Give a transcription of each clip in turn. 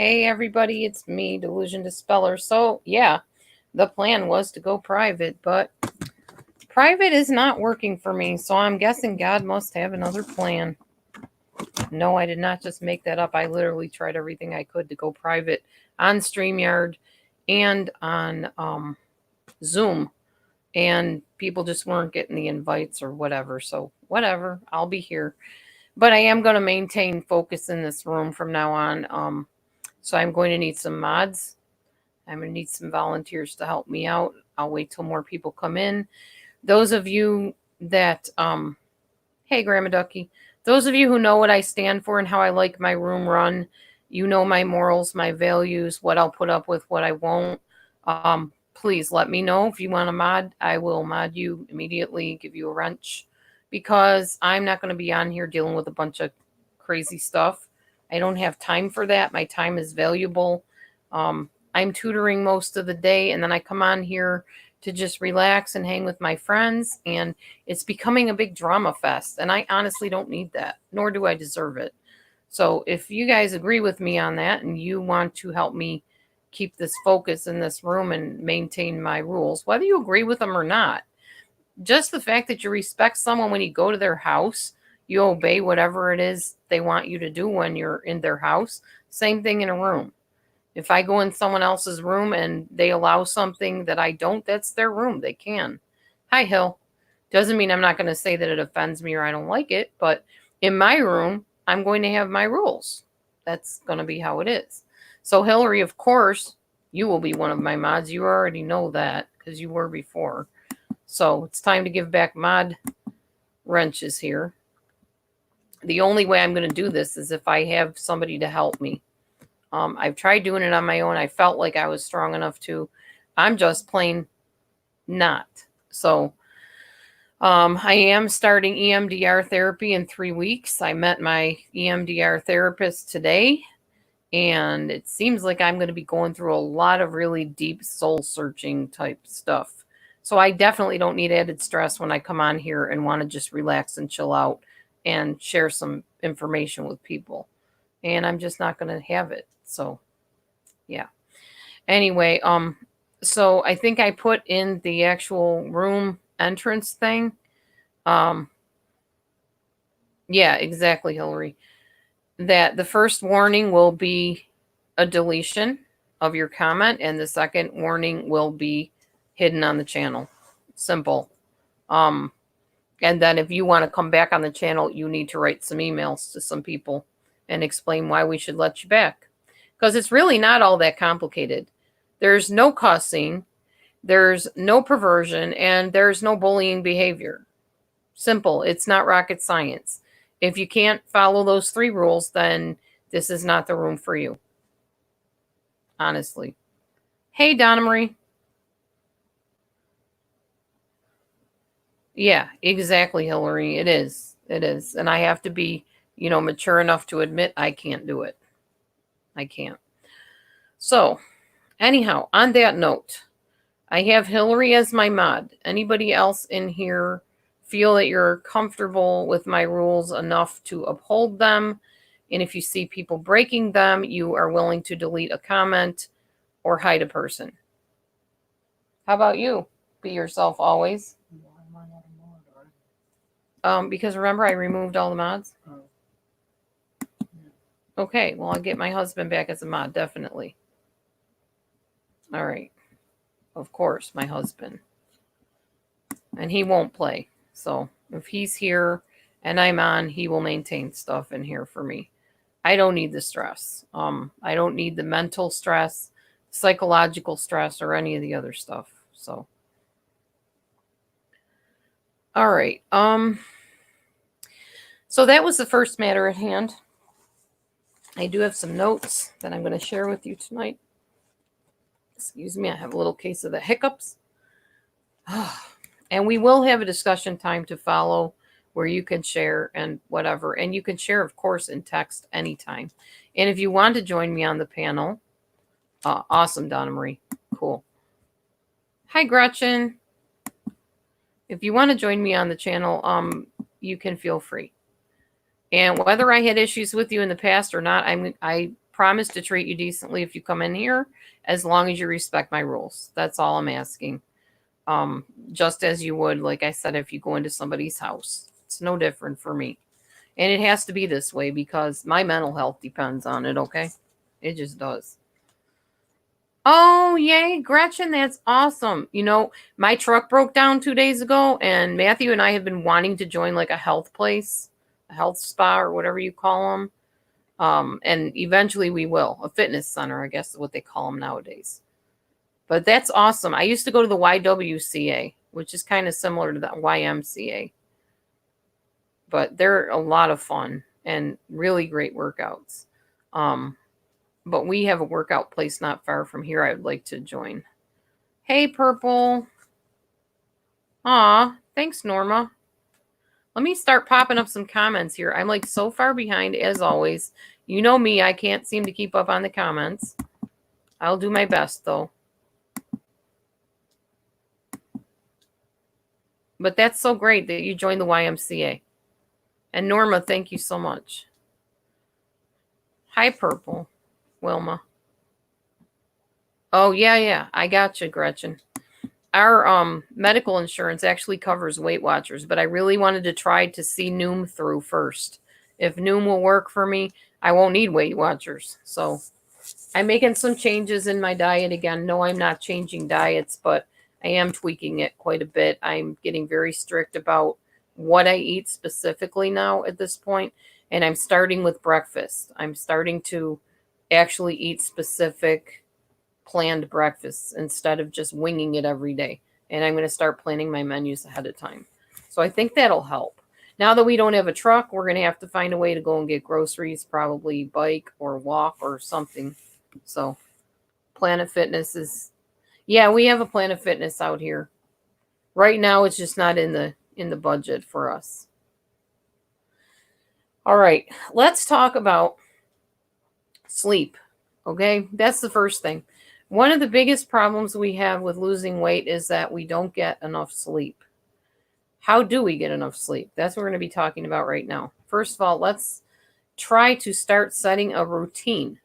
Hey everybody, it's me, Delusion Dispeller. So yeah, the plan was to go private, but private is not working for me, so I'm guessing God must have another plan. No, I did not just make that up. I literally tried everything I could to go private on StreamYard and on Zoom, and people just weren't getting the invites or whatever. So whatever, I'll be here. But I am going to maintain focus in this room from now on. So I'm going to need some mods. I'm going to need some volunteers to help me out. I'll wait till more people come in. Those of you that, hey, Grandma Ducky, those of you who know what I stand for and how I like my room run, you know my morals, my values, what I'll put up with, what I won't. Please let me know if you want a mod. I will mod you immediately, give you a wrench, because I'm not going to be on here dealing with a bunch of crazy stuff. I don't have time for that. My time is valuable. I'm tutoring most of the day, and then I come on here to just relax and hang with my friends, and it's becoming a big drama fest, and I honestly don't need that, nor do I deserve it. So if you guys agree with me on that and you want to help me keep this focus in this room and maintain my rules, whether you agree with them or not, just the fact that you respect someone when you go to their house, you obey whatever it is they want you to do when you're in their house. Same thing in a room. If I go in someone else's room and they allow something that I don't, that's their room. They can. Hi, Hill. Doesn't mean I'm not going to say that it offends me or I don't like it, but in my room, I'm going to have my rules. That's going to be how it is. So, Hillary, of course, you will be one of my mods. You already know that because you were before. So, it's time to give back mod wrenches here. The only way I'm going to do this is if I have somebody to help me. I've tried doing it on my own. I felt like I was strong enough to. I'm just plain not. So I am starting EMDR therapy in 3 weeks. I met my EMDR therapist today, and it seems like I'm going to be going through a lot of really deep soul searching type stuff. So I definitely don't need added stress when I come on here and want to just relax and chill out and share some information with people. And I'm just not going to have it. So, yeah. Anyway, so I think I put in the actual room entrance thing. Yeah, exactly, Hillary. That the first warning will be a deletion of your comment, and the second warning will be hidden on the channel. Simple. And then if you want to come back on the channel, you need to write some emails to some people and explain why we should let you back. Because it's really not all that complicated. There's no cussing, there's no perversion, and there's no bullying behavior. Simple. It's not rocket science. If you can't follow those 3 rules, then this is not the room for you. Honestly. Hey, Donna Marie. Yeah, exactly, Hillary. It is. It is. And I have to be, mature enough to admit I can't do it. I can't. So, anyhow, on that note, I have Hillary as my mod. Anybody else in here feel that you're comfortable with my rules enough to uphold them? And if you see people breaking them, you are willing to delete a comment or hide a person. How about you? Be yourself always. Because remember, I removed all the mods. Okay, well, I'll get my husband back as a mod, definitely. All right. Of course, my husband. And he won't play. So if he's here and I'm on, he will maintain stuff in here for me. I don't need the stress. I don't need the mental stress, psychological stress, or any of the other stuff. So, all right. So that was the first matter at hand. I do have some notes that I'm going to share with you tonight. Excuse me, I have a little case of the hiccups. And we will have a discussion time to follow where you can share and whatever. And you can share, of course, in text anytime. And if you want to join me on the panel, awesome, Donna Marie. Cool. Hi, Gretchen. If you want to join me on the channel, you can feel free. And whether I had issues with you in the past or not, I promise to treat you decently if you come in here, as long as you respect my rules. That's all I'm asking. Just as you would, like I said, if you go into somebody's house. It's no different for me. And it has to be this way because my mental health depends on it, okay? It just does. Oh, yay, Gretchen, that's awesome. You know, my truck broke down 2 days ago, and Matthew and I have been wanting to join like a health place, a health spa, or whatever you call them. And eventually we will. A fitness center, I guess is what they call them nowadays. But that's awesome. I used to go to the YWCA, which is kind of similar to the YMCA. But they're a lot of fun and really great workouts. But we have a workout place not far from here I would like to join. Hey, Purple. Aw, thanks, Norma. Let me start popping up some comments here. I'm like so far behind as always. You know me, I can't seem to keep up on the comments. I'll do my best, though. But that's so great that you joined the YMCA. And Norma, thank you so much. Hi, Purple. Wilma. Oh, yeah. I got you, Gretchen. Our medical insurance actually covers Weight Watchers, but I really wanted to try to see Noom through first. If Noom will work for me, I won't need Weight Watchers. So I'm making some changes in my diet again. No, I'm not changing diets, but I am tweaking it quite a bit. I'm getting very strict about what I eat specifically now at this point, and I'm starting with breakfast. I'm starting to actually eat specific planned breakfasts instead of just winging it every day. And I'm going to start planning my menus ahead of time. So I think that'll help. Now that we don't have a truck, we're going to have to find a way to go and get groceries, probably bike or walk or something. So Planet Fitness is, yeah, we have a Planet Fitness out here. Right now it's just not in the budget for us. All right, let's talk about sleep. Okay, that's the first thing. One of the biggest problems we have with losing weight is that we don't get enough sleep. How do we get enough sleep? That's what we're going to be talking about right now. First of all, let's try to start setting a routine,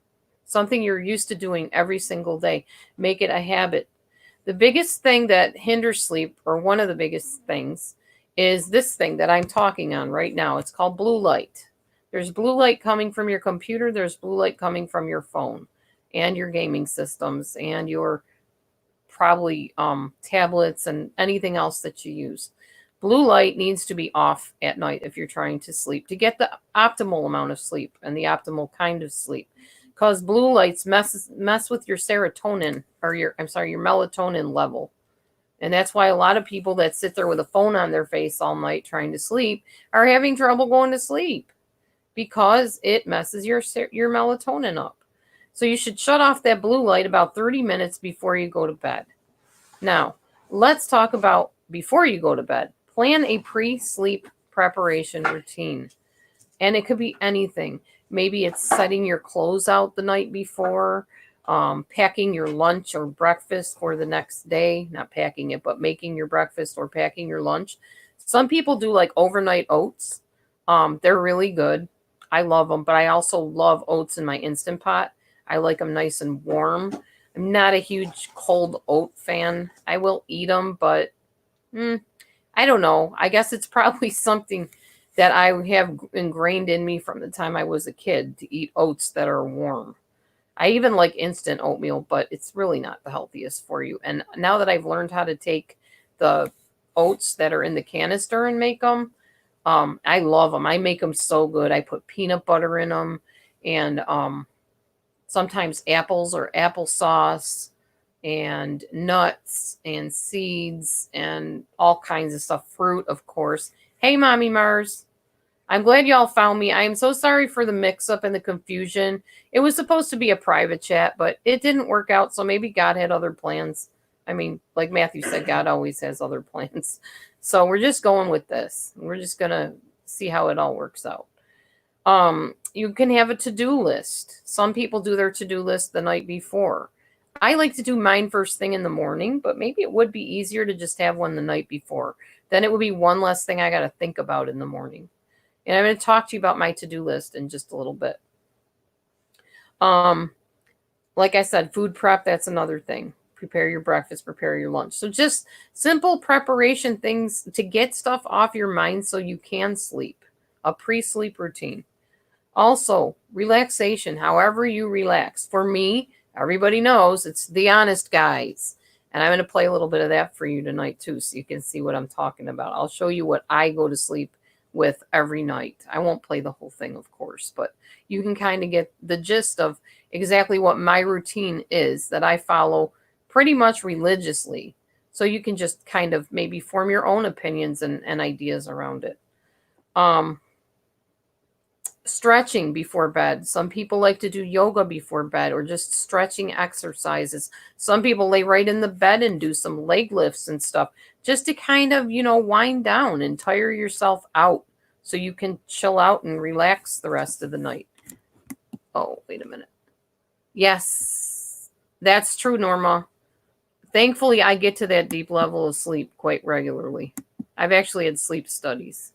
something you're used to doing every single day. Make it a habit. The biggest thing that hinders sleep, or one of the biggest things, is this thing that I'm talking on right now. It's called blue light. There's blue light coming from your computer. There's blue light coming from your phone and your gaming systems and your probably tablets and anything else that you use. Blue light needs to be off at night if you're trying to sleep to get the optimal amount of sleep and the optimal kind of sleep. Because blue lights mess with your serotonin or your melatonin level. And that's why a lot of people that sit there with a phone on their face all night trying to sleep are having trouble going to sleep because it messes your melatonin up. So you should shut off that blue light about 30 minutes before you go to bed. Now, let's talk about before you go to bed. Plan a pre-sleep preparation routine. And it could be anything. Maybe it's setting your clothes out the night before, packing your lunch or breakfast for the next day. Not packing it, but making your breakfast or packing your lunch. Some people do like overnight oats. They're really good. I love them, but I also love oats in my Instant Pot. I like them nice and warm. I'm not a huge cold oat fan. I will eat them, but I don't know. I guess it's probably something that I have ingrained in me from the time I was a kid to eat oats that are warm. I even like instant oatmeal, but it's really not the healthiest for you. And now that I've learned how to take the oats that are in the canister and make them, I love them. I make them so good. I put peanut butter in them and sometimes apples or applesauce and nuts and seeds and all kinds of stuff. Fruit, of course. Hey, Mommy Mars. I'm glad y'all found me. I am so sorry for the mix-up and the confusion. It was supposed to be a private chat, but it didn't work out, so maybe God had other plans. I mean, like Matthew said, God always has other plans. So we're just going with this. We're just going to see how it all works out. You can have a to-do list. Some people do their to-do list the night before. I like to do mine first thing in the morning, but maybe it would be easier to just have one the night before. Then it would be one less thing I got to think about in the morning. And I'm going to talk to you about my to-do list in just a little bit. Like I said, food prep, that's another thing. Prepare your breakfast, prepare your lunch. So just simple preparation things to get stuff off your mind so you can sleep. A pre-sleep routine. Also, relaxation, however you relax. For me, everybody knows it's the honest guys. And I'm going to play a little bit of that for you tonight too, so you can see what I'm talking about. I'll show you what I go to sleep with every night. I won't play the whole thing, of course, but you can kind of get the gist of exactly what my routine is that I follow pretty much religiously. So you can just kind of maybe form your own opinions and ideas around it. Stretching before bed. Some people like to do yoga before bed or just stretching exercises. Some people lay right in the bed and do some leg lifts and stuff just to kind of, wind down and tire yourself out so you can chill out and relax the rest of the night. Oh, wait a minute. Yes, that's true, Norma. Thankfully, I get to that deep level of sleep quite regularly. I've actually had sleep studies.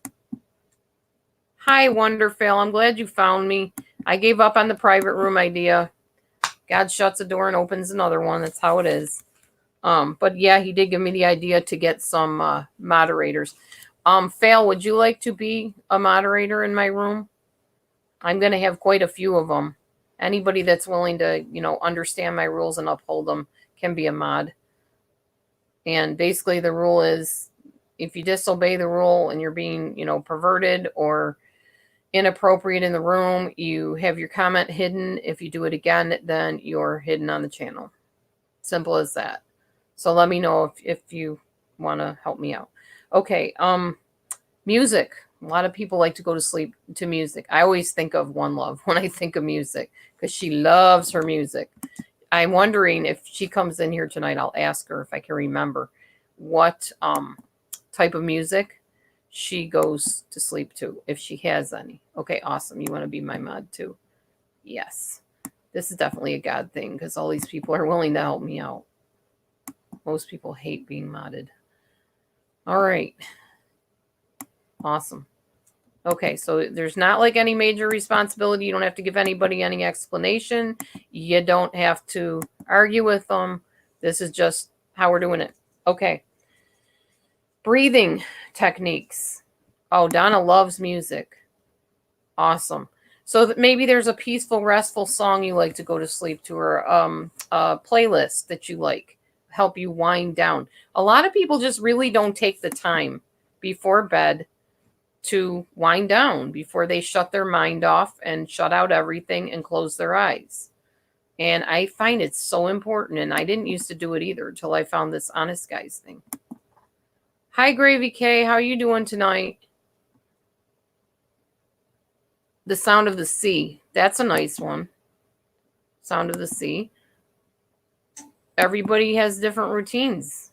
Hi, Wonderfell. I'm glad you found me. I gave up on the private room idea. God shuts a door and opens another one. That's how it is. But yeah, he did give me the idea to get some moderators. Fail, would you like to be a moderator in my room? I'm going to have quite a few of them. Anybody that's willing to, understand my rules and uphold them can be a mod. And basically the rule is if you disobey the rule and you're being, perverted or inappropriate in the room, you have your comment hidden. If you do it again, then you're hidden on the channel. Simple as that. So let me know if you want to help me out. Okay, music. A lot of people like to go to sleep to music. I always think of One Love when I think of music because she loves her music. I'm wondering if she comes in here tonight, I'll ask her if I can remember what type of music she goes to sleep to, if she has any. Okay, awesome. You want to be my mod too? Yes. This is definitely a God thing because all these people are willing to help me out. Most people hate being modded. All right. Awesome. Okay, so there's not like any major responsibility. You don't have to give anybody any explanation. You don't have to argue with them. This is just how we're doing it. Okay. Breathing techniques. Oh, Donna loves music. Awesome. So that maybe there's a peaceful, restful song you like to go to sleep to, or a playlist that you like, help you wind down. A lot of people just really don't take the time before bed to wind down before they shut their mind off and shut out everything and close their eyes. And I find it so important. And I didn't used to do it either until I found this Honest Guys thing. Hi, Gravy K. How are you doing tonight? The Sound of the Sea. That's a nice one. Sound of the Sea. Everybody has different routines.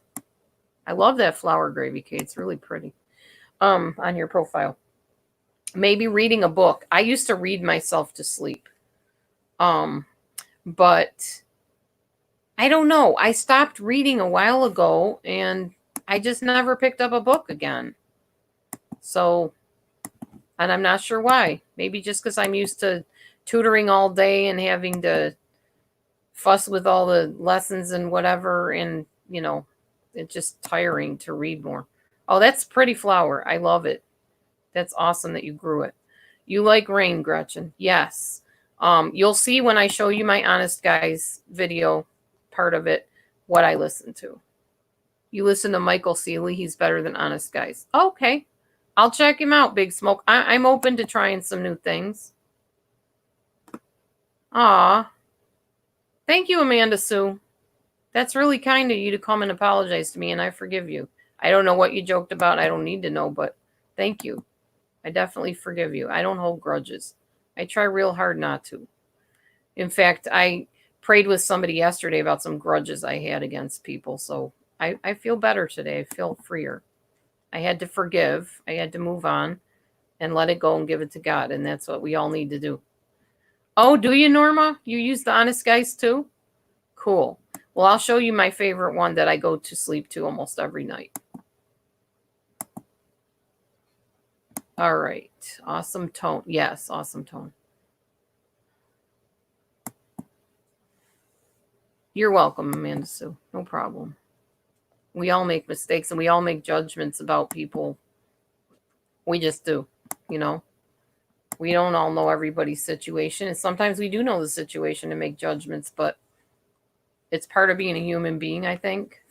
I love that flower, Gravy K. It's really pretty. On your profile. Maybe reading a book. I used to read myself to sleep. But I don't know. I stopped reading a while ago and I just never picked up a book again. So, and I'm not sure why. Maybe just because I'm used to tutoring all day and having to fuss with all the lessons and whatever. And, it's just tiring to read more. Oh, that's pretty flower. I love it. That's awesome that you grew it. You like rain, Gretchen. Yes. You'll see when I show you my Honest Guys video, part of it, what I listen to. You listen to Michael Seeley. He's better than Honest Guys. Okay. I'll check him out, Big Smoke. I'm open to trying some new things. Aw. Thank you, Amanda Sue. That's really kind of you to come and apologize to me, and I forgive you. I don't know what you joked about. I don't need to know, but thank you. I definitely forgive you. I don't hold grudges. I try real hard not to. In fact, I prayed with somebody yesterday about some grudges I had against people, so I feel better today. I feel freer. I had to forgive. I had to move on and let it go and give it to God, and that's what we all need to do. Oh, do you, Norma? You use the Honest Guys too? Cool. Well, I'll show you my favorite one that I go to sleep to almost every night. All right. Awesome tone. Yes, awesome tone. You're welcome, Amanda Sue. No problem. We all make mistakes and we all make judgments about people. We just do, you know. We don't all know everybody's situation. And sometimes we do know the situation and make judgments, but it's part of being a human being, I think.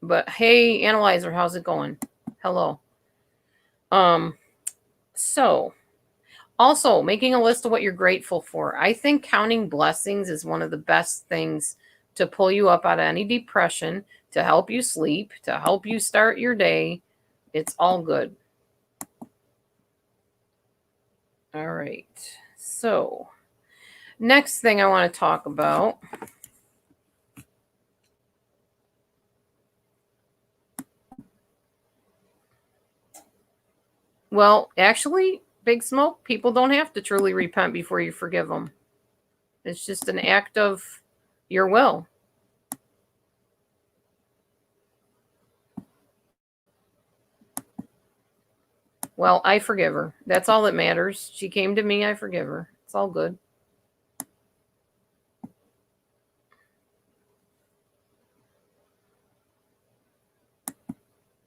But hey, Analyzer, how's it going? Hello. So also making a list of what you're grateful for. I think counting blessings is one of the best things to pull you up out of any depression, to help you sleep, to help you start your day. It's all good. All right. So next thing I want to talk about. Well, actually, Big Smoke, people don't have to truly repent before you forgive them. It's just an act of your will. Well, I forgive her. That's all that matters. She came to me. I forgive her. It's all good.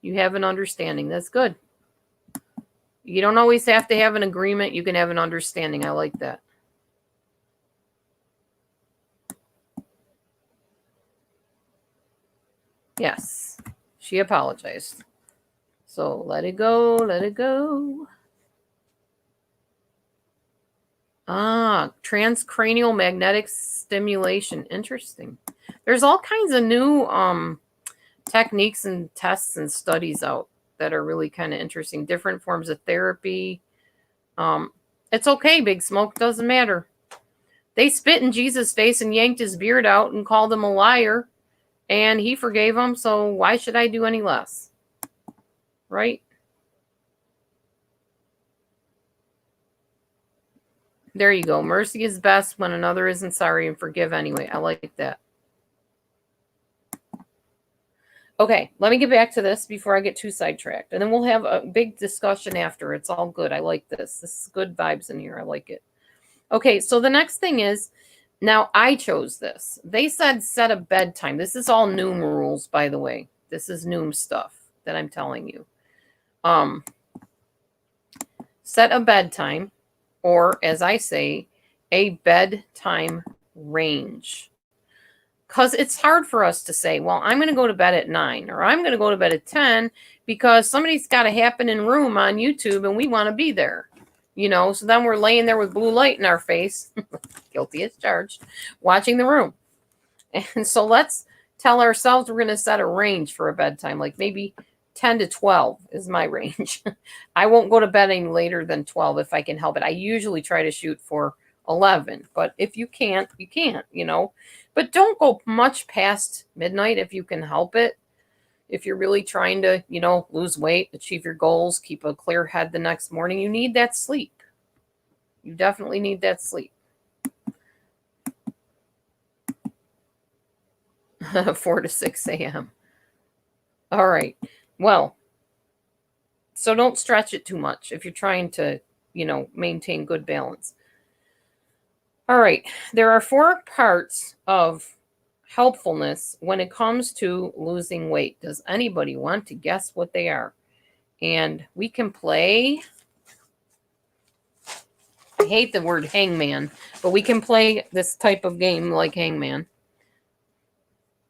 You have an understanding. That's good. You don't always have to have an agreement. You can have an understanding. I like that. Yes. She apologized. So let it go. Let it go. Transcranial magnetic stimulation. Interesting. There's all kinds of new techniques and tests and studies out that are really kind of interesting. Different forms of therapy. It's okay, Big Smoke. Doesn't matter. They spit in Jesus' face and yanked his beard out and called him a liar. And he forgave them. So why should I do any less? Right? There you go. Mercy is best when another isn't sorry, and forgive anyway. I like that. Okay, let me get back to this before I get too sidetracked. And then we'll have a big discussion after. It's all good. I like this. This is good vibes in here. I like it. Okay, so the next thing is, now I chose this. They said set a bedtime. This is all Noom rules, by the way. This is Noom stuff that I'm telling you. Set a bedtime, or as I say, a bedtime range. Because it's hard for us to say, well, I'm going to go to bed at 9 or I'm going to go to bed at 10 because somebody's got a happening room on YouTube and we want to be there. You know, so then we're laying there with blue light in our face, guilty as charged, watching the room. And so let's tell ourselves we're going to set a range for a bedtime, like maybe 10 to 12 is my range. I won't go to bed any later than 12 if I can help it. I usually try to shoot for 11, but if you can't, you can't, you know. But don't go much past midnight if you can help it. If you're really trying to, you know, lose weight, achieve your goals, keep a clear head the next morning, you need that sleep. You definitely need that sleep. 4 to 6 a.m. All right. Well, so don't stretch it too much if you're trying to, you know, maintain good balance. All right. There are 4 parts of helpfulness when it comes to losing weight. Does anybody want to guess what they are? And we can play. I hate the word hangman, but we can play this type of game like hangman.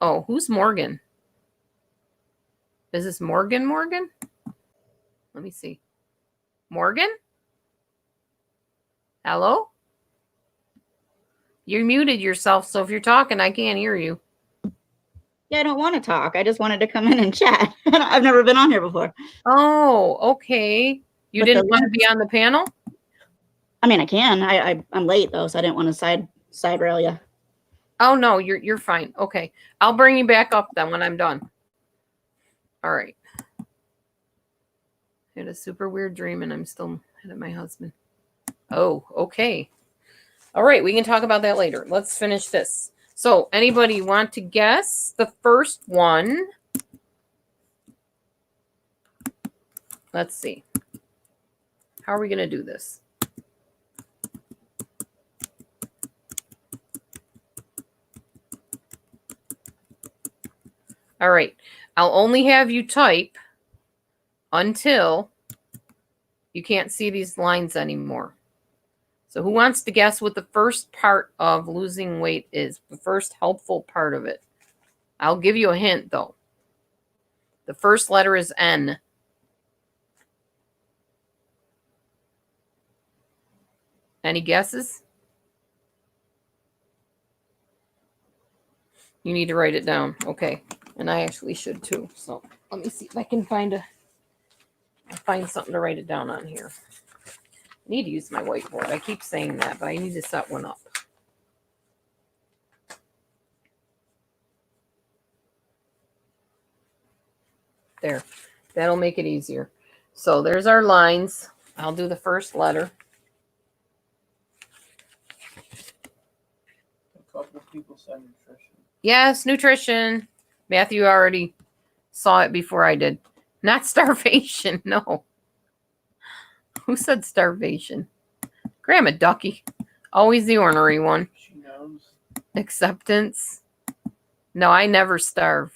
Oh, who's Morgan? Is this Morgan? Let me see. Morgan? Hello? You muted yourself, so if you're talking, I can't hear you. Yeah, I don't want to talk. I just wanted to come in and chat. I've never been on here before. Oh, okay. You didn't want to be on the panel? I mean, I can. I'm late though, so I didn't want to side rail you. Oh no, you're fine. Okay, I'll bring you back up then when I'm done. All right. I had a super weird dream, and I'm still mad at my husband. Oh, okay. All right, we can talk about that later. Let's finish this. So, anybody want to guess the first one? Let's see. How are we going to do this? All right. I'll only have you type until you can't see these lines anymore. So who wants to guess what the first part of losing weight is? The first helpful part of it. I'll give you a hint, though. The first letter is N. Any guesses? You need to write it down. Okay. And I actually should too. So let me see if I can find something to write it down on here. I need to use my whiteboard. I keep saying that, but I need to set one up. There. That'll make it easier. So there's our lines. I'll do the first letter. A couple people said nutrition. Yes, nutrition. Matthew already saw it before I did. Not starvation, no. Who said starvation? Grandma Ducky. Always the ornery one. She knows. Acceptance. No, I never starve.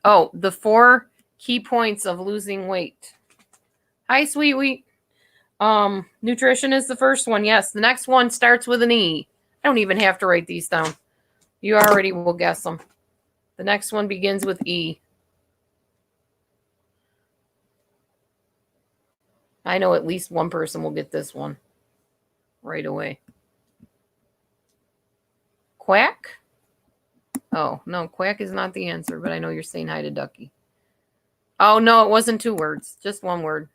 Oh, the 4 key points of losing weight. Hi, Sweet Wheat. Nutrition is the first one. Yes, the next one starts with an E. I don't even have to write these down. You already will guess them. The next one begins with E. I know at least one person will get this one right away. Quack? Oh, no, quack is not the answer, but I know you're saying hi to Ducky. Oh, no, it wasn't 2 words, just 1 word.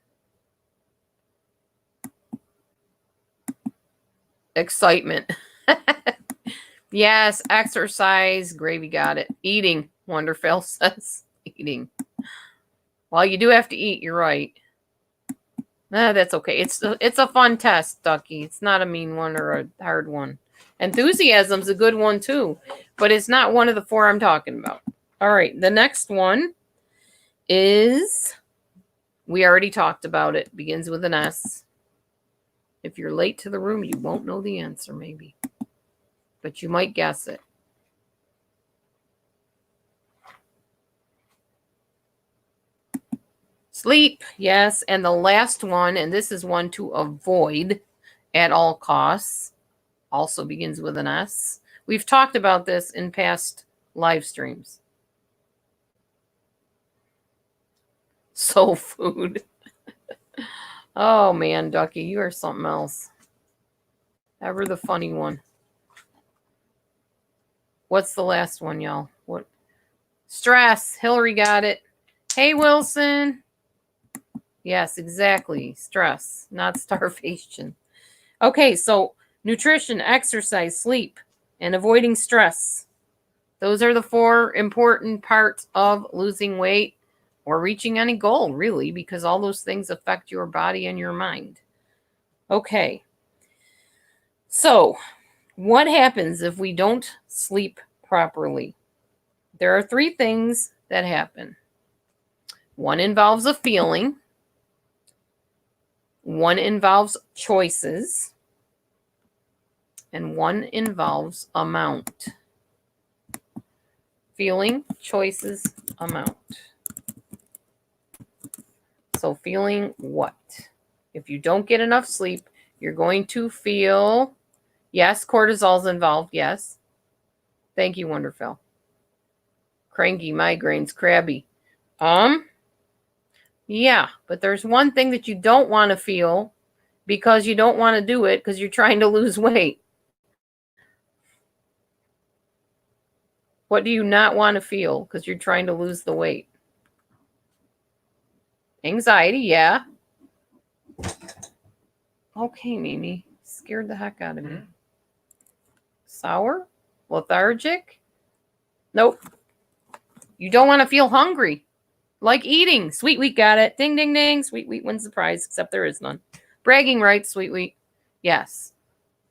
Excitement. Yes, exercise. Gravy got it. Eating. Wonderful says eating. Well, you do have to eat. You're right. That's okay. It's a fun test, Ducky. It's not a mean one or a hard one. Enthusiasm's a good one too, but it's not one of the 4 I'm talking about. All right, the next one is, we already talked about it. Begins with an S. If you're late to the room, you won't know the answer, maybe. But you might guess it. Sleep, yes. And the last one, and this is one to avoid at all costs, also begins with an S. We've talked about this in past live streams. Soul food. Oh, man, Ducky, you are something else. Ever the funny one. What's the last one, y'all? What? Stress. Hillary got it. Hey, Wilson. Yes, exactly. Stress, not starvation. Okay, so nutrition, exercise, sleep, and avoiding stress. Those are the 4 important parts of losing weight or reaching any goal, really, because all those things affect your body and your mind. Okay. So, what happens if we don't sleep properly? There are 3 things that happen. One involves a feeling. One involves choices. And one involves amount. Feeling, choices, amount. So feeling what? If you don't get enough sleep, you're going to feel, yes, cortisol's involved, yes. Thank you, Wonderful. Cranky, migraines, crabby. Yeah, but there's one thing that you don't want to feel because you don't want to do it because you're trying to lose weight. What do you not want to feel because you're trying to lose the weight? Anxiety, yeah. Okay, Mimi. Scared the heck out of me. Sour? Lethargic? Nope. You don't want to feel hungry. Like eating. Sweet Wheat got it. Ding, ding, ding. Sweet Wheat wins the prize, except there is none. Bragging rights, Sweet Wheat. Yes.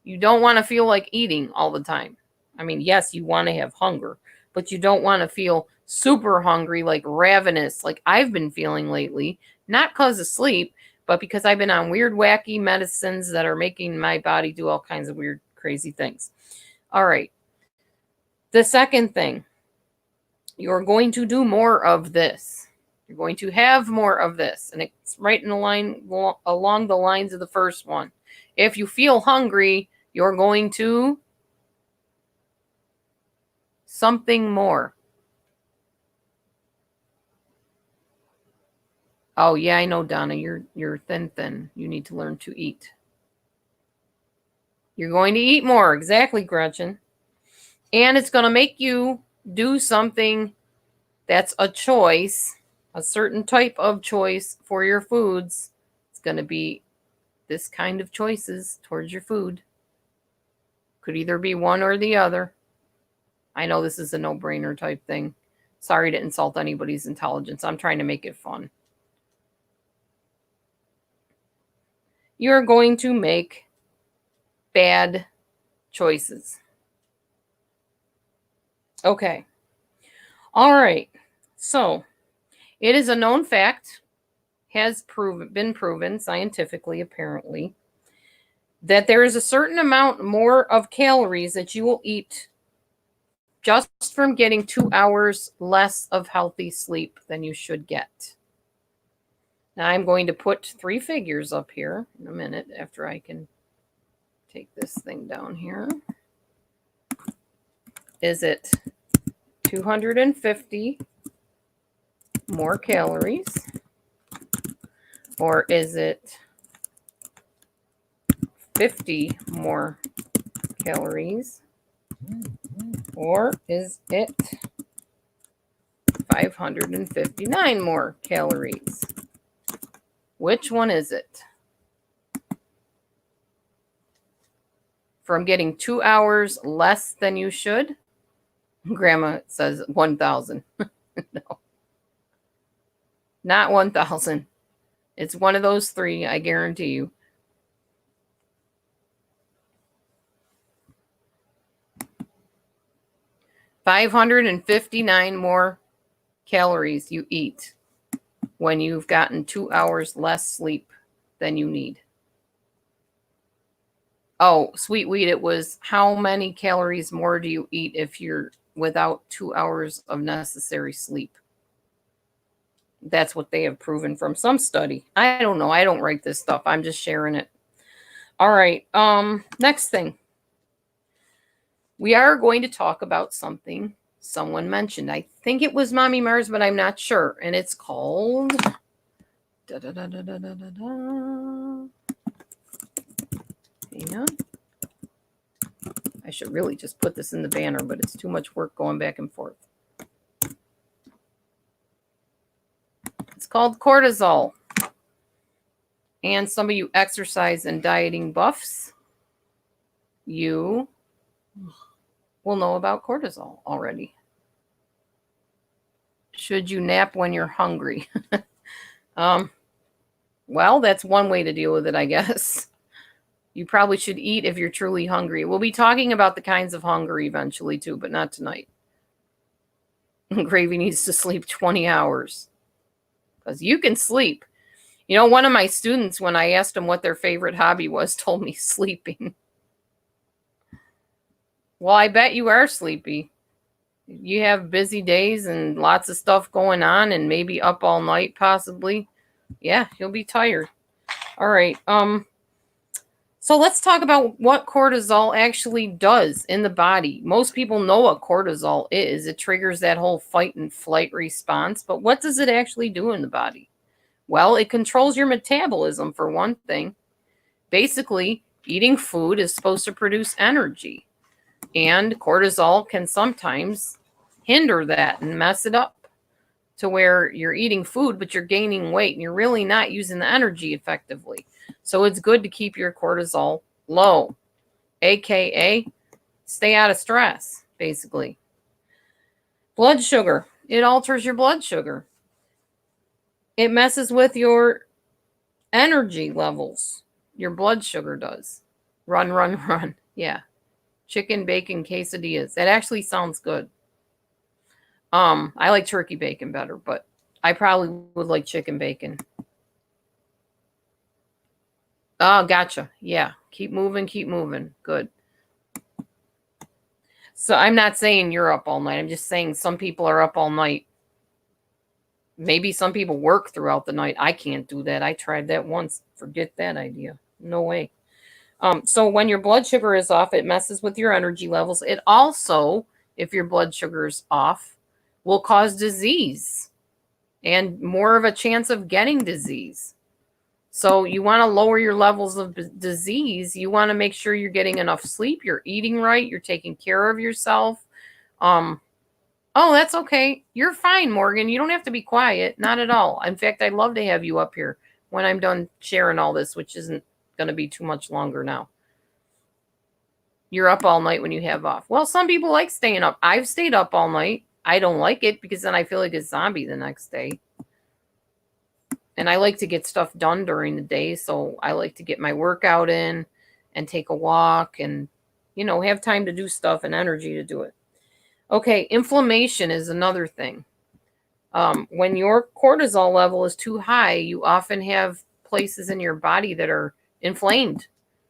You don't want to feel like eating all the time. I mean, yes, you want to have hunger, but you don't want to feel super hungry, like ravenous, like I've been feeling lately. Not because of sleep, but because I've been on weird, wacky medicines that are making my body do all kinds of weird, crazy things. All right. The second thing, you're going to do more of this. You're going to have more of this. And it's right in the line along the lines of the first one. If you feel hungry, you're going to something more. Oh yeah, I know, Donna. You're thin. You need to learn to eat. You're going to eat more. Exactly, Gretchen. And it's going to make you do something that's a choice, a certain type of choice for your foods. It's going to be this kind of choices towards your food. Could either be one or the other. I know this is a no-brainer type thing. Sorry to insult anybody's intelligence. I'm trying to make it fun. You're going to make bad choices. Okay. All right. So, it is a known fact, has been proven scientifically, apparently, that there is a certain amount more of calories that you will eat just from getting 2 hours less of healthy sleep than you should get. Now, I'm going to put 3 figures up here in a minute after I can take this thing down here. Is it 250 more calories? Or is it 50 more calories? Or is it 559 more calories? Which one is it? From getting 2 hours less than you should? Grandma says 1,000. No. Not 1,000. It's one of those 3, I guarantee you. $559 more calories you eat when you've gotten 2 hours less sleep than you need. Oh, sweet wheat, it was how many calories more do you eat if you're without 2 hours of necessary sleep? That's what they have proven from some study. I don't know. I don't write this stuff. I'm just sharing it. All right. Next thing. We are going to talk about something someone mentioned. I think it was Mommy Mars, but I'm not sure. And it's called Hang on. I should really just put this in the banner, but it's too much work going back and forth. It's called cortisol. And some of you exercise and dieting buffs, you will know about cortisol already. Should you nap when you're hungry? Well, that's one way to deal with it, I guess. You probably should eat if you're truly hungry. We'll be talking about the kinds of hunger eventually too, but not tonight. Gravy needs to sleep 20 hours. Because you can sleep. You know, one of my students, when I asked them what their favorite hobby was, told me sleeping. Well, I bet you are sleepy. You have busy days and lots of stuff going on and maybe up all night possibly. Yeah, you'll be tired. All right. So let's talk about what cortisol actually does in the body. Most people know what cortisol is. It triggers that whole fight and flight response. But what does it actually do in the body? Well, it controls your metabolism for one thing. Basically, eating food is supposed to produce energy. And cortisol can sometimes hinder that and mess it up to where you're eating food, but you're gaining weight and you're really not using the energy effectively. So it's good to keep your cortisol low, aka stay out of stress, basically. Blood sugar. It alters your blood sugar. It messes with your energy levels. Your blood sugar does. Run. Yeah. Chicken bacon quesadillas. That actually sounds good. I like turkey bacon better, but I probably would like chicken bacon. Oh, gotcha. Yeah. Keep moving. Good. So I'm not saying you're up all night. I'm just saying some people are up all night. Maybe some people work throughout the night. I can't do that. I tried that once. Forget that idea. No way. So when your blood sugar is off, it messes with your energy levels. It also, if your blood sugar is off, will cause disease and more of a chance of getting disease. So you want to lower your levels of disease. You want to make sure you're getting enough sleep, you're eating right, you're taking care of yourself. Oh, that's okay. You're fine, Morgan. You don't have to be quiet. Not at all. In fact, I'd love to have you up here when I'm done sharing all this, which isn't going to be too much longer now. You're up all night when you have off. Well, some people like staying up. I've stayed up all night. I don't like it because then I feel like a zombie the next day. And I like to get stuff done during the day. So I like to get my workout in and take a walk and, you know, have time to do stuff and energy to do it. Okay, inflammation is another thing. When your cortisol level is too high, you often have places in your body that are inflamed,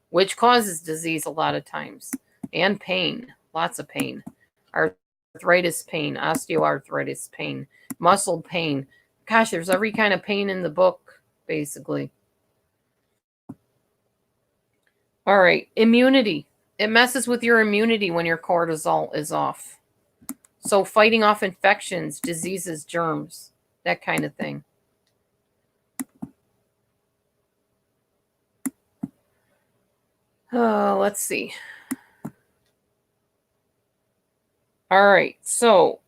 which causes disease a lot of times, and pain, lots of pain, arthritis pain, osteoarthritis pain, muscle pain. Gosh, there's every kind of pain in the book, basically. All right, immunity. It messes with your immunity when your cortisol is off. So fighting off infections, diseases, germs, that kind of thing. Let's see. All right, so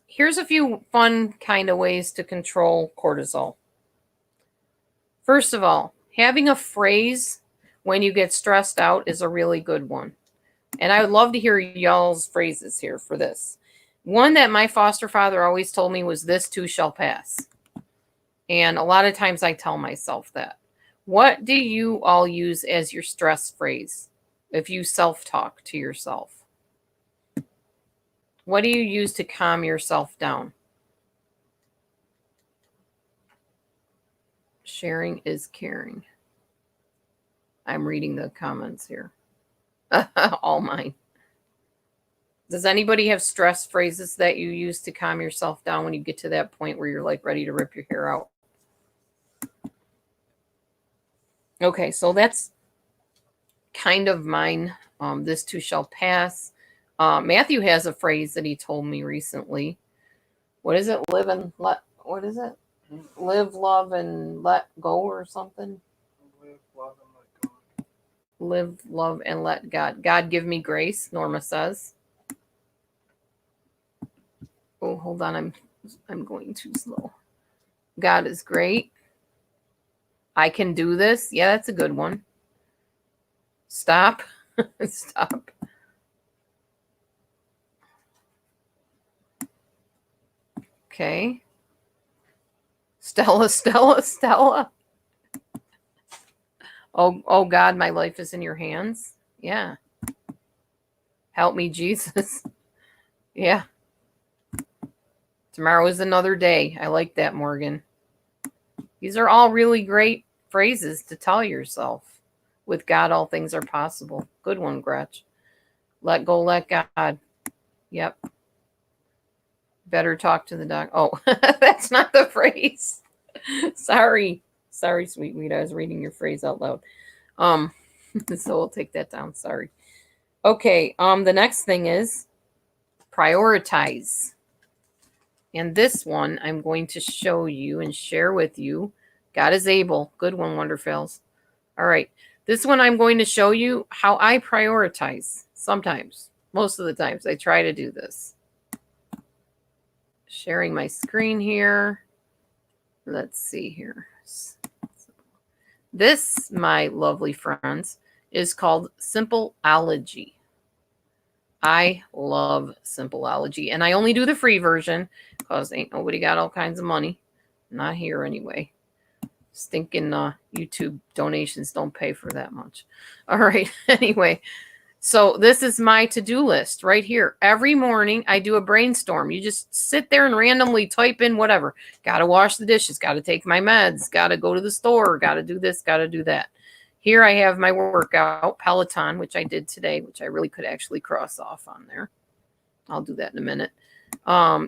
here's a few fun kind of ways to control cortisol. First of all, having a phrase when you get stressed out is a really good one. And I would love to hear y'all's phrases here for this. One that my foster father always told me was, "This too shall pass." And a lot of times I tell myself that. What do you all use as your stress phrase if you self-talk to yourself? What do you use to calm yourself down? Sharing is caring. I'm reading the comments here. All mine. Does anybody have stress phrases that you use to calm yourself down when you get to that point where you're like ready to rip your hair out? Okay, so that's kind of mine. This too shall pass. Matthew has a phrase that he told me recently. What is it? Live and let, what is it? Live, love, and let go or something? Live, love, and let go. Live, love, and let God. God give me grace, Norma says. Oh, hold on. I'm going too slow. God is great. I can do this. Yeah, that's a good one. Stop. Stop. Okay. Stella, Stella, Stella. Oh God, my life is in your hands. Yeah. Help me, Jesus. Yeah. Tomorrow is another day. I like that, Morgan. These are all really great phrases to tell yourself. With God, all things are possible. Good one, Gretch. Let go, let God. Yep. Better talk to the doc. Oh, that's not the phrase. Sorry, sweet. I was reading your phrase out loud. So we'll take that down. Sorry. Okay. The next thing is prioritize. And this one I'm going to show you and share with you. God is able. Good one, Wonderfills. All right. This one I'm going to show you how I prioritize. Sometimes, most of the times, I try to do this. Sharing my screen here. Let's see here. This, my lovely friends, is called Simpleology. I love Simpleology, and I only do the free version because ain't nobody got all kinds of money. Not here anyway. Stinking YouTube donations don't pay for that much. All right. Anyway, so this is my to-do list right here. Every morning I do a brainstorm. You just sit there and randomly type in whatever. Got to wash the dishes. Got to take my meds. Got to go to the store. Got to do this. Got to do that. Here I have my workout, Peloton, which I did today, which I really could actually cross off on there. I'll do that in a minute.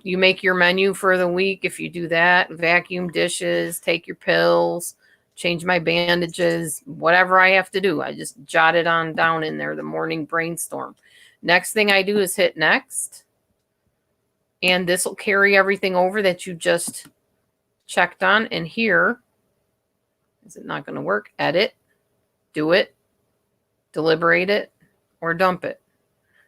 You make your menu for the week. If you do that, vacuum dishes, take your pills, change my bandages, whatever I have to do. I just jot it on down in there, the morning brainstorm. Next thing I do is hit next. And this will carry everything over that you just checked on. And here, is it not going to work? Edit, do it, deliberate it, or dump it.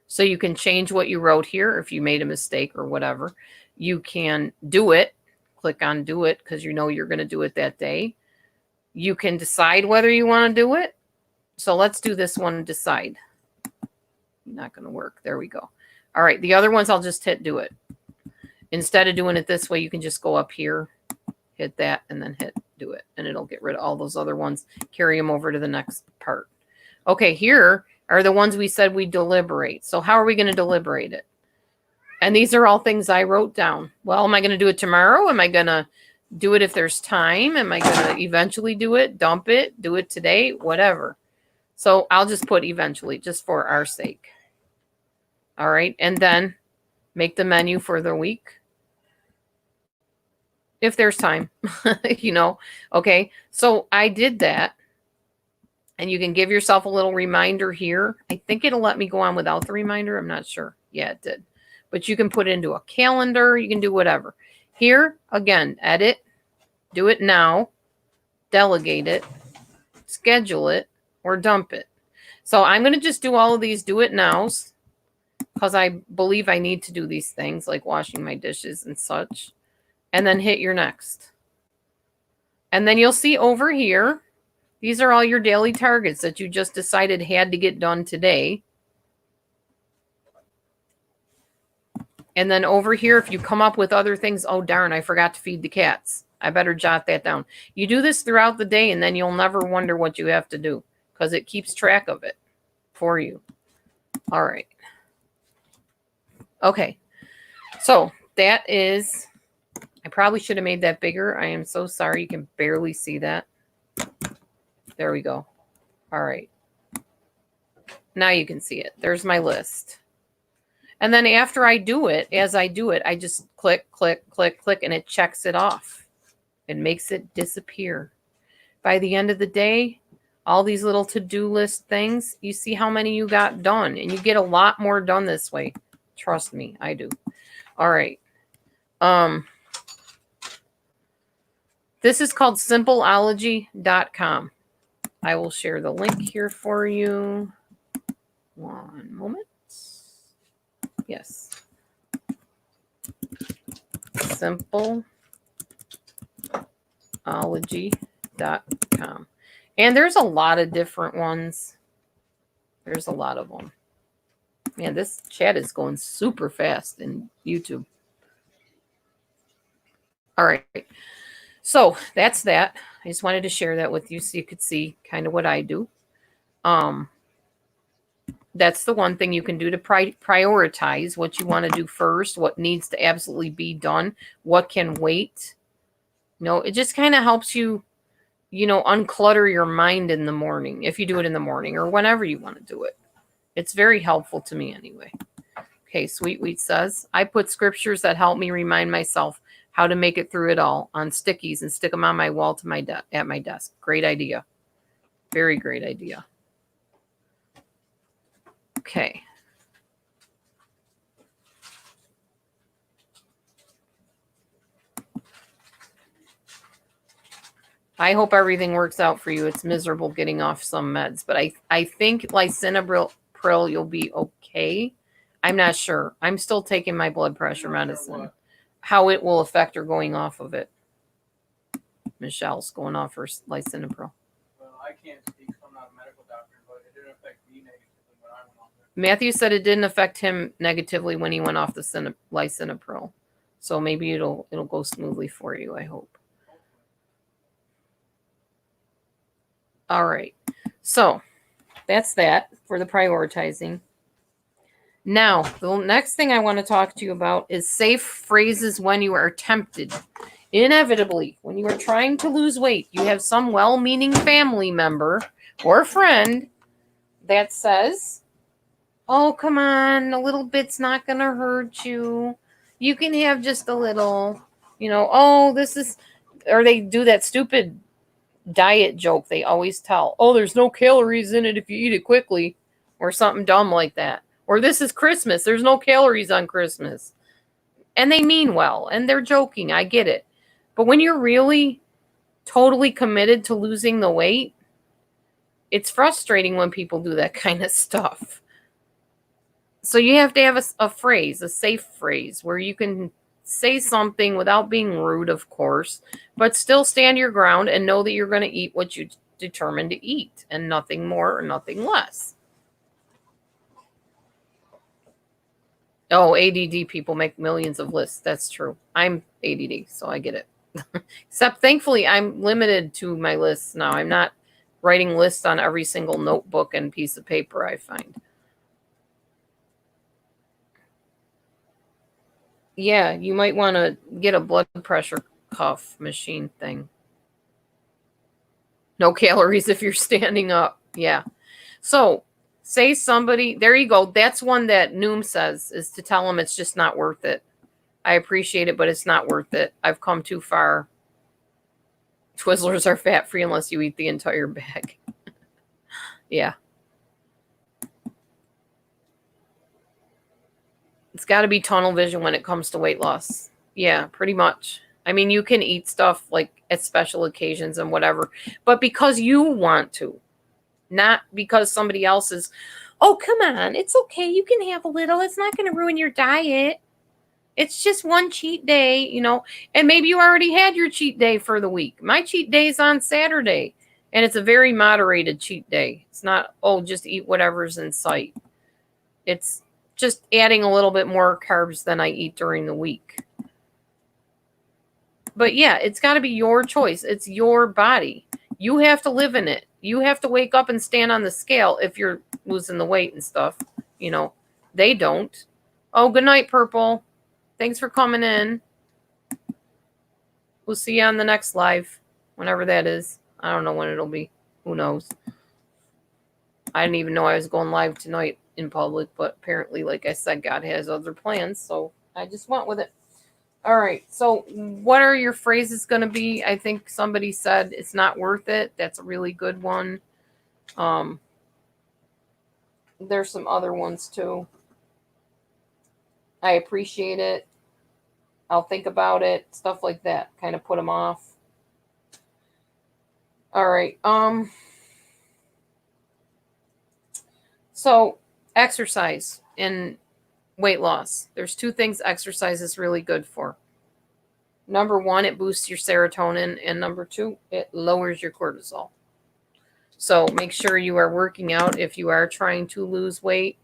So you can change what you wrote here if you made a mistake or whatever. You can do it. Click on do it because you know you're going to do it that day. You can decide whether you want to do it. So let's do this one, decide. Not going to work. There we go. All right. The other ones I'll just hit do it. Instead of doing it this way, you can just go up here, hit that, and then hit do it. And it'll get rid of all those other ones, carry them over to the next part. Okay, here are the ones we said we deliberate. So how are we going to deliberate it? And these are all things I wrote down. Well, am I going to do it tomorrow? Am I going to do it if there's time? Am I going to eventually do it, dump it, do it today, whatever. So I'll just put eventually just for our sake. All right. And then make the menu for the week. If there's time, you know, okay. So I did that. And you can give yourself a little reminder here. I think it'll let me go on without the reminder. I'm not sure. Yeah, it did. But you can put it into a calendar. You can do whatever. Here, again, edit, do it now, delegate it, schedule it, or dump it. So I'm going to just do all of these do it nows because I believe I need to do these things like washing my dishes and such. And then hit your next. And then you'll see over here, these are all your daily targets that you just decided had to get done today. And then over here, if you come up with other things, oh, darn, I forgot to feed the cats. I better jot that down. You do this throughout the day, and then you'll never wonder what you have to do because it keeps track of it for you. All right. Okay. So that is, I probably should have made that bigger. I am so sorry. You can barely see that. There we go. All right. Now you can see it. There's my list. And then after I do it, as I do it, I just click, click, click, click, and it checks it off. It makes it disappear. By the end of the day, all these little to-do list things, you see how many you got done. And you get a lot more done this way. Trust me, I do. All right. This is called simpleology.com. I will share the link here for you. One moment. Yes. Simpleology.com. And there's a lot of different ones. There's a lot of them. Man, this chat is going super fast in YouTube. All right. So that's that. I just wanted to share that with you so you could see kind of what I do. That's the one thing you can do to prioritize what you want to do first, what needs to absolutely be done, what can wait. You know, it just kind of helps you, you know, unclutter your mind in the morning if you do it in the morning or whenever you want to do it. It's very helpful to me anyway. Okay, Sweet Wheat says, I put scriptures that help me remind myself how to make it through it all on stickies and stick them on my wall to at my desk. Great idea. Very great idea. Okay. I hope everything works out for you. It's miserable getting off some meds, but I think lisinopril you'll be okay. I'm not sure. I'm still taking my blood pressure medicine. How it will affect her going off of it. Michelle's going off her lisinopril. Well, I can't speak, so I'm not a medical doctor, but it didn't affect me negatively when I went off it. Matthew said it didn't affect him negatively when he went off the lisinopril. So maybe it'll go smoothly for you, I hope. All right. So that's that for the prioritizing. Now, the next thing I want to talk to you about is safe phrases when you are tempted. Inevitably, when you are trying to lose weight, you have some well-meaning family member or friend that says, oh, come on, a little bit's not going to hurt you. You can have just a little, oh, this is, or they do that stupid diet joke they always tell. Oh, there's no calories in it if you eat it quickly, or something dumb like that. Or this is Christmas. There's no calories on Christmas. And they mean well, and they're joking. I get it. But when you're really totally committed to losing the weight, it's frustrating when people do that kind of stuff. So you have to have a phrase, a safe phrase, where you can say something without being rude, of course, but still stand your ground and know that you're going to eat what you determined to eat, and nothing more or nothing less. Oh, ADD people make millions of lists. That's true. I'm ADD, so I get it. Except thankfully, I'm limited to my lists now. I'm not writing lists on every single notebook and piece of paper I find. Yeah, you might want to get a blood pressure cuff machine thing. No calories if you're standing up. Yeah. So say somebody, there you go. That's one that Noom says, is to tell them it's just not worth it. I appreciate it, but it's not worth it. I've come too far. Twizzlers are fat free unless you eat the entire bag. Yeah. It's got to be tunnel vision when it comes to weight loss. Yeah, pretty much. I mean, you can eat stuff like at special occasions and whatever, but because you want to, not because somebody else is, oh, come on, it's okay. You can have a little. It's not going to ruin your diet. It's just one cheat day, and maybe you already had your cheat day for the week. My cheat day is on Saturday, and it's a very moderated cheat day. It's not, oh, just eat whatever's in sight. It's just adding a little bit more carbs than I eat during the week. But yeah, it's got to be your choice. It's your body. You have to live in it. You have to wake up and stand on the scale if you're losing the weight and stuff. They don't. Oh, good night, Purple. Thanks for coming in. We'll see you on the next live, whenever that is. I don't know when it'll be. Who knows? I didn't even know I was going live tonight in public, but apparently, like I said, God has other plans, so I just went with it. All right, so what are your phrases going to be? I think somebody said it's not worth it. That's a really good one. There's some other ones too. I appreciate it. I'll think about it. Stuff like that. Kind of put them off. All right. So exercise and weight loss. There's two things exercise is really good for. Number one, it boosts your serotonin. And number two, it lowers your cortisol. So make sure you are working out if you are trying to lose weight.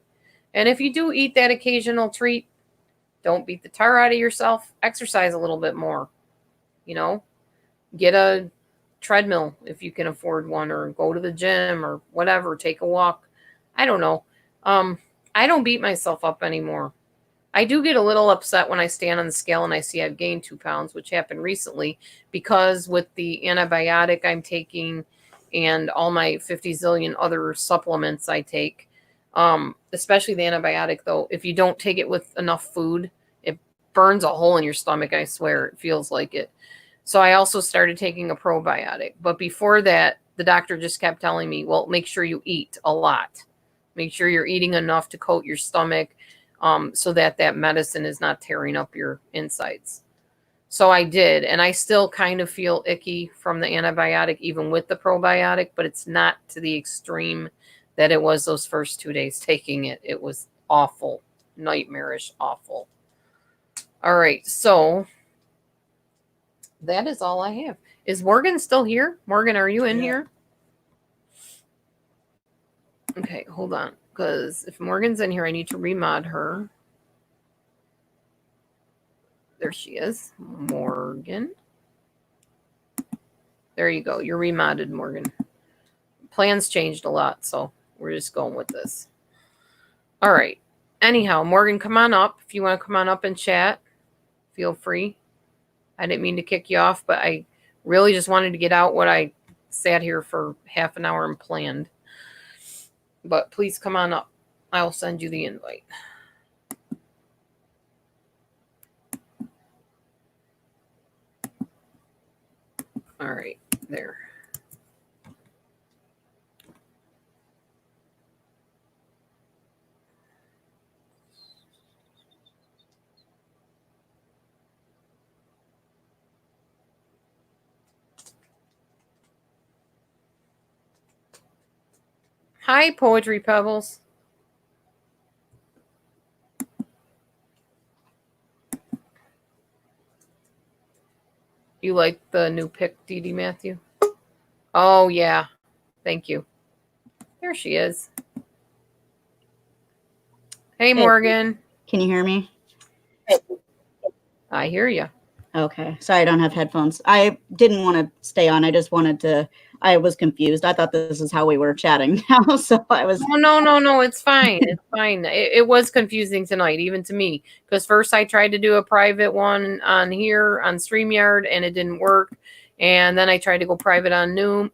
And if you do eat that occasional treat, don't beat the tar out of yourself. Exercise a little bit more. Get a treadmill if you can afford one, or go to the gym or whatever. Take a walk. I don't know. I don't beat myself up anymore. I do get a little upset when I stand on the scale and I see I've gained 2 pounds, which happened recently because with the antibiotic I'm taking and all my 50 zillion other supplements I take, especially the antibiotic, though, if you don't take it with enough food, it burns a hole in your stomach. I swear, it feels like it. So I also started taking a probiotic. But before that, the doctor just kept telling me, well, make sure you eat a lot. Make sure you're eating enough to coat your stomach so that medicine is not tearing up your insides. So I did, and I still kind of feel icky from the antibiotic, even with the probiotic, but it's not to the extreme that it was those first 2 days taking it. It was awful, nightmarish, awful. All right, so that is all I have. Is Morgan still here? Morgan, are you in here? Okay, hold on, because if Morgan's in here, I need to remod her. There she is, Morgan. There you go. You're remodded, Morgan. Plans changed a lot, so we're just going with this. All right. Anyhow, Morgan, come on up. If you want to come on up and chat, feel free. I didn't mean to kick you off, but I really just wanted to get out what I sat here for half an hour and planned. But please come on up. I'll send you the invite. All right, there. Hi, Poetry Pebbles. You like the new pick, Dee Dee Matthew? Oh, yeah. Thank you. There she is. Hey, Morgan. Can you hear me? I hear you. Okay. Sorry, I don't have headphones. I didn't want to stay on. I just wanted to, I was confused. I thought this is how we were chatting now. So I was. Oh, no. It's fine. It's fine. It was confusing tonight, even to me. Because first I tried to do a private one on here on StreamYard and it didn't work. And then I tried to go private on Zoom,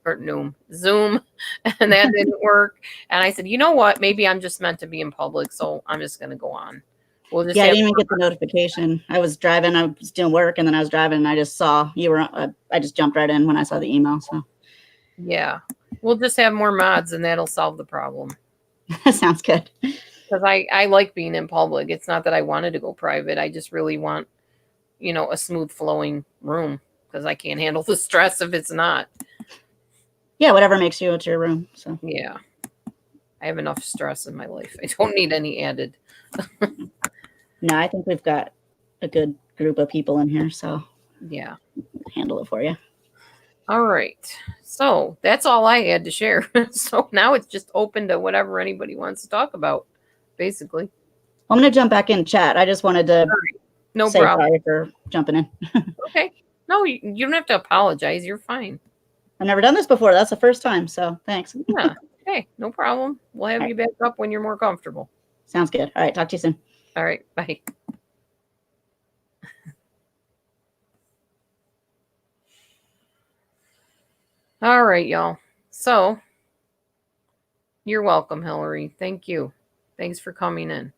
and that didn't work. And I said, you know what? Maybe I'm just meant to be in public. So I'm just going to go on. We'll just I didn't even get the notification. I was driving, I was doing work, and then I was driving, and I just saw you were. I just jumped right in when I saw the email. So yeah, we'll just have more mods, and that'll solve the problem. Sounds good. Because I like being in public. It's not that I wanted to go private. I just really want, a smooth flowing room because I can't handle the stress if it's not. Yeah, whatever makes you, it's your room. So yeah, I have enough stress in my life. I don't need any added. No, I think we've got a good group of people in here, so yeah, handle it for you. All right. So that's all I had to share. So now it's just open to whatever anybody wants to talk about, basically. I'm going to jump back in chat. I just wanted to no say problem. sorry for jumping in. Okay. No, you don't have to apologize. You're fine. I've never done this before. That's the first time. So thanks. Yeah. Okay. No problem. We'll have you back up when you're more comfortable. Sounds good. All right. Talk to you soon. All right. Bye. All right, y'all. So you're welcome, Hillary. Thank you. Thanks for coming in.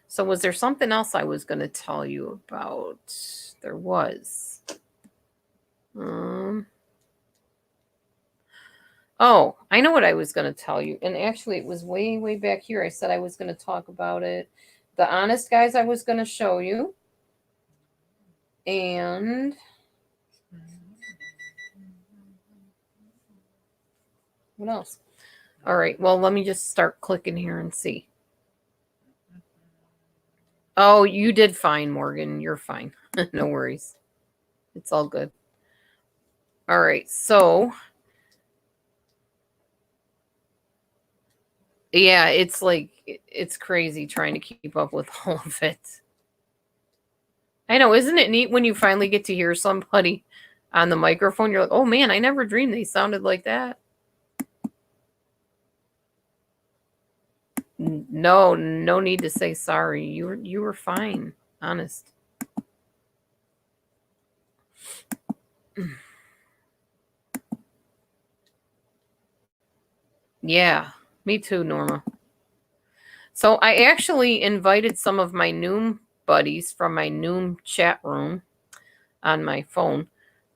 So was there something else I was going to tell you about? There was. Oh, I know what I was going to tell you. And actually, it was way, way back here. I said I was going to talk about it. The honest guys I was going to show you. And what else? All right. Well, let me just start clicking here and see. Oh, you did fine, Morgan. You're fine. No worries. It's all good. All right. So, yeah, it's like, it's crazy trying to keep up with all of it. I know. Isn't it neat when you finally get to hear somebody on the microphone? You're like, oh, man, I never dreamed they sounded like that. No need to say sorry. You were fine. Honest. Yeah, me too, Norma. So I actually invited some of my Noom buddies from my Noom chat room on my phone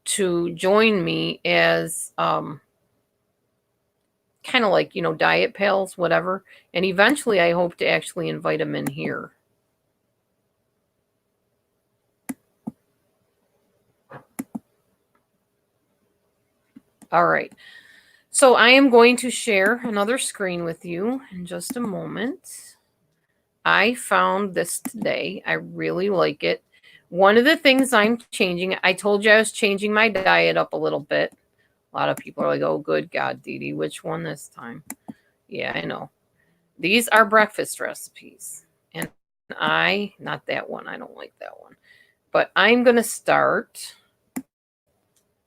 to join me as kind of like, diet pals, whatever. And eventually I hope to actually invite them in here. All right. So I am going to share another screen with you in just a moment. I found this today. I really like it. One of the things I'm changing, I told you I was changing my diet up a little bit. A lot of people are like, oh, good God, Dee Dee, which one this time? Yeah, I know. These are breakfast recipes. And not that one. I don't like that one. But I'm going to start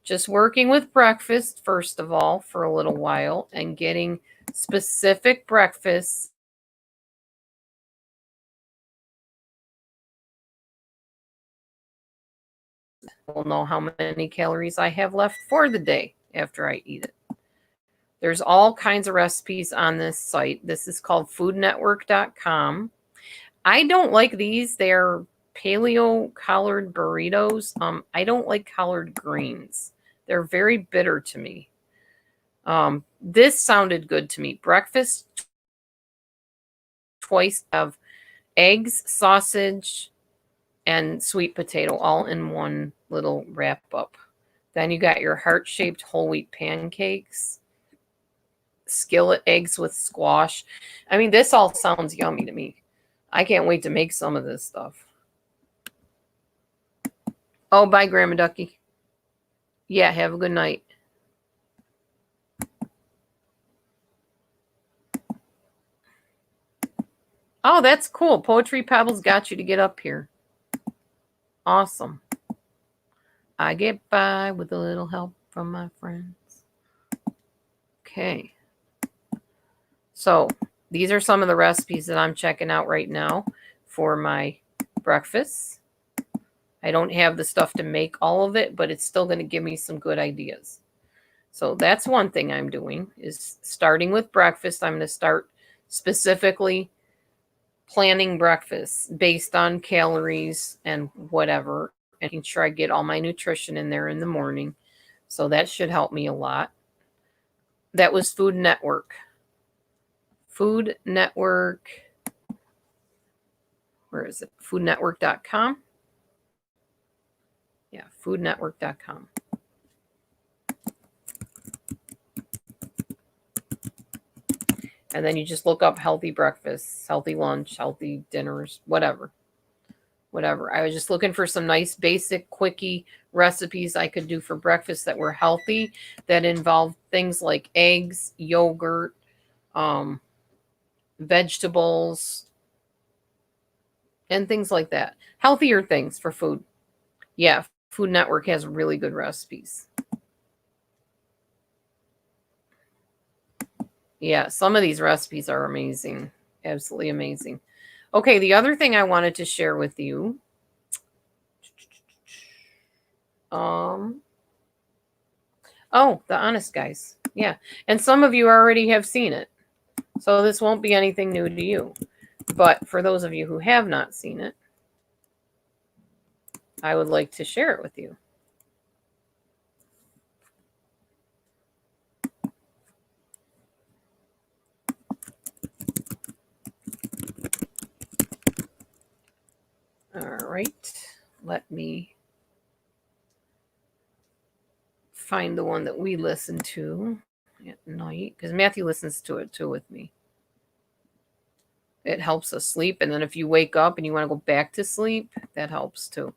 just working with breakfast, first of all, for a little while and getting specific breakfasts will know how many calories I have left for the day after I eat it. There's all kinds of recipes on this site. This is called foodnetwork.com. I don't like these. They're paleo collard burritos. I don't like collard greens. They're very bitter to me. This sounded good to me. Breakfast twice of eggs, sausage, and sweet potato all in one little wrap up. Then you got your heart-shaped whole wheat pancakes, skillet eggs with squash. I mean, this all sounds yummy to me. I can't wait to make some of this stuff. Oh, bye, Grandma Ducky. Yeah, have a good night. Oh, that's cool. Poetry Pebbles got you to get up here. Awesome. I get by with a little help from my friends. Okay. So these are some of the recipes that I'm checking out right now for my breakfast. I don't have the stuff to make all of it, but it's still going to give me some good ideas. So that's one thing I'm doing, is starting with breakfast. I'm going to start specifically planning breakfast based on calories and whatever, and making sure I get all my nutrition in there in the morning. So that should help me a lot. That was Food Network. Food Network. Where is it? Foodnetwork.com. Yeah, foodnetwork.com. And then you just look up healthy breakfasts, healthy lunch, healthy dinners, whatever. Whatever. I was just looking for some nice, basic, quickie recipes I could do for breakfast that were healthy, that involved things like eggs, yogurt, vegetables, and things like that. Healthier things for food. Yeah, Food Network has really good recipes. Yeah, some of these recipes are amazing. Absolutely amazing. Okay, the other thing I wanted to share with you. Oh, The Honest Guys. Yeah, and some of you already have seen it. So this won't be anything new to you. But for those of you who have not seen it, I would like to share it with you. All right, let me find the one that we listen to at night, because Matthew listens to it too with me. It helps us sleep, and then if you wake up and you want to go back to sleep, that helps too.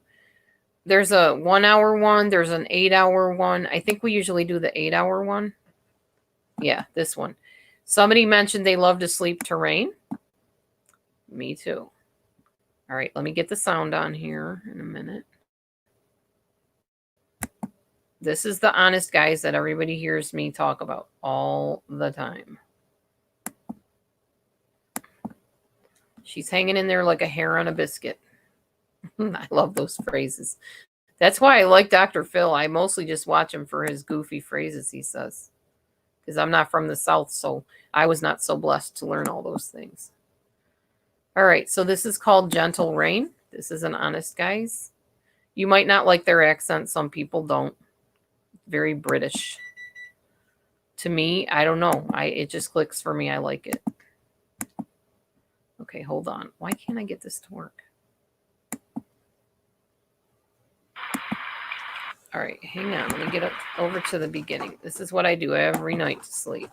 There's a 1 hour one, there's an 8 hour one. I think we usually do the 8 hour one. Yeah, this one. Somebody mentioned they love to sleep to rain. Me too. All right, let me get the sound on here in a minute. This is the Honest Guys that everybody hears me talk about all the time. She's hanging in there like a hair on a biscuit. I love those phrases. That's why I like Dr. Phil. I mostly just watch him for his goofy phrases he says, because I'm not from the South, so I was not so blessed to learn all those things. All right, so this is called Gentle Rain. This is an Honest Guys. You might not like their accent. Some people don't. Very British. To me, I don't know. It just clicks for me. I like it. Okay, hold on. Why can't I get this to work? All right, hang on. Let me get over to the beginning. This is what I do every night to sleep.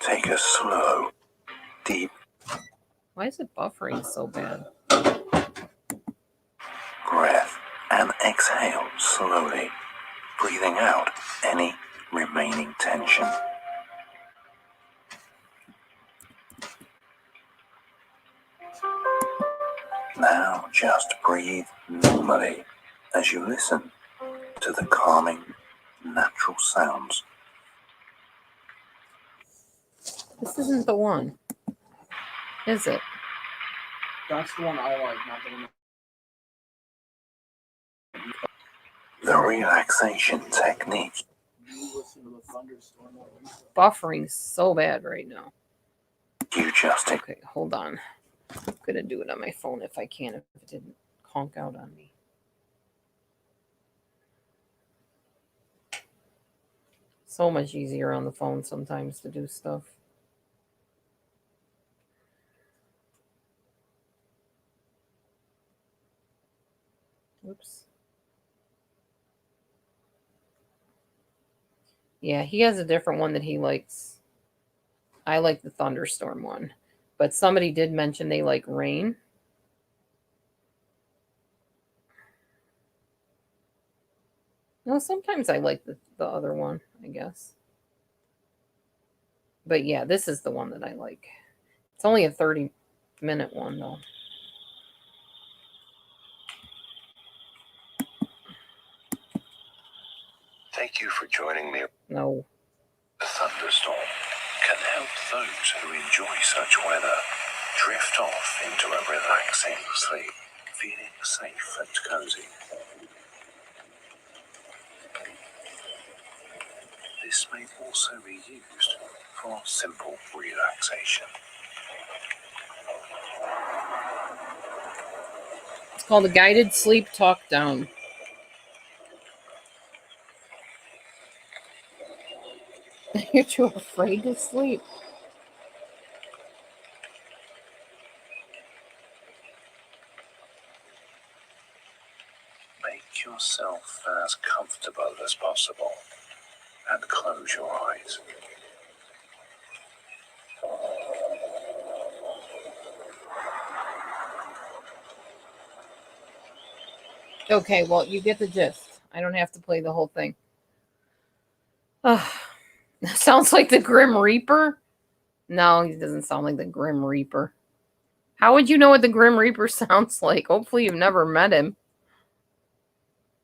Take a slow, deep Why is it buffering so bad? breath and exhale slowly, breathing out any remaining tension. Now just breathe normally as you listen to the calming, natural sounds. This isn't the one, is it? That's the one I like, not the one The relaxation technique. You listen to the thunderstorm that we saw. Buffering so bad right now. You just Okay, hold on. I'm gonna do it on my phone if I can, if it didn't conk out on me. So much easier on the phone sometimes to do stuff. Oops. Yeah, he has a different one that he likes. I like the thunderstorm one. But somebody did mention they like rain. No, sometimes I like the other one, I guess. But yeah, this is the one that I like. It's only a 30-minute one, though. thank you for joining me. No. The thunderstorm can help those who enjoy such weather drift off into a relaxing sleep, feeling safe and cozy. This may also be used for simple relaxation. It's called a guided sleep talk down. You're too afraid to sleep. Make yourself as comfortable as possible and close your eyes. Okay, well, you get the gist. I don't have to play the whole thing. Oh, sounds like the Grim Reaper. No, he doesn't sound like the Grim Reaper. How would you know what the Grim Reaper sounds like? Hopefully you've never met him.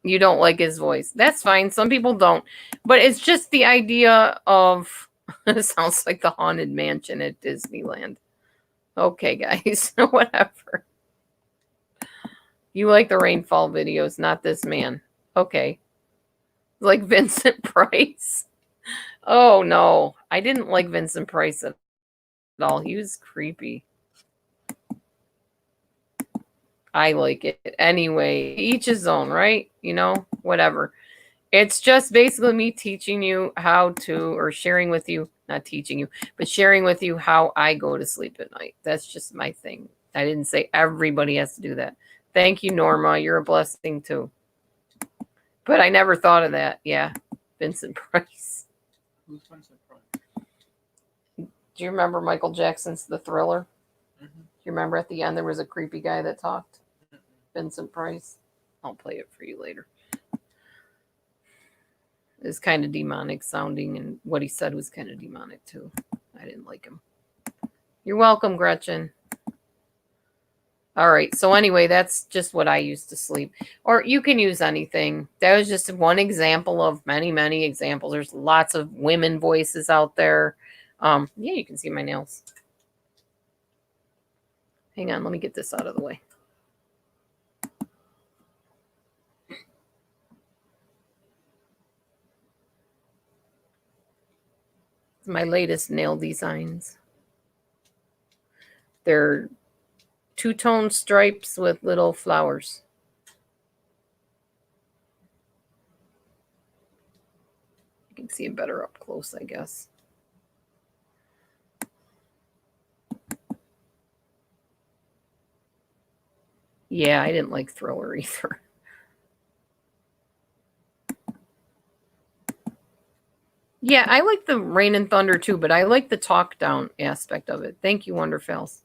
You don't like his voice. That's fine. Some people don't. But it's just the idea of... It sounds like the Haunted Mansion at Disneyland. Okay, guys. Whatever. You like the rainfall videos, not this man. Okay. Like Vincent Price. Oh, no. I didn't like Vincent Price at all. He was creepy. I like it. Anyway, each his own, right? You know, whatever. It's just basically me teaching you how to, or sharing with you, not teaching you, but sharing with you how I go to sleep at night. That's just my thing. I didn't say everybody has to do that. Thank you, Norma. You're a blessing too. But I never thought of that. Yeah. Vincent Price. Who's Vincent Price? Do you remember Michael Jackson's The Thriller? Mm-hmm. Do you remember at the end there was a creepy guy that talked? Vincent Price. I'll play it for you later. It's kind of demonic sounding, and what he said was kind of demonic too. I didn't like him. You're welcome, Gretchen. All right. So anyway, that's just what I used to sleep. Or you can use anything. That was just one example of many, many examples. There's lots of women voices out there. Yeah, you can see my nails. Hang on. Let me get this out of the way. My latest nail designs. They're two-tone stripes with little flowers. You can see it better up close, I guess. Yeah, I didn't like Thriller either. Yeah, I like the Rain and Thunder too, but I like the talk down aspect of it. Thank you, Wonderfels.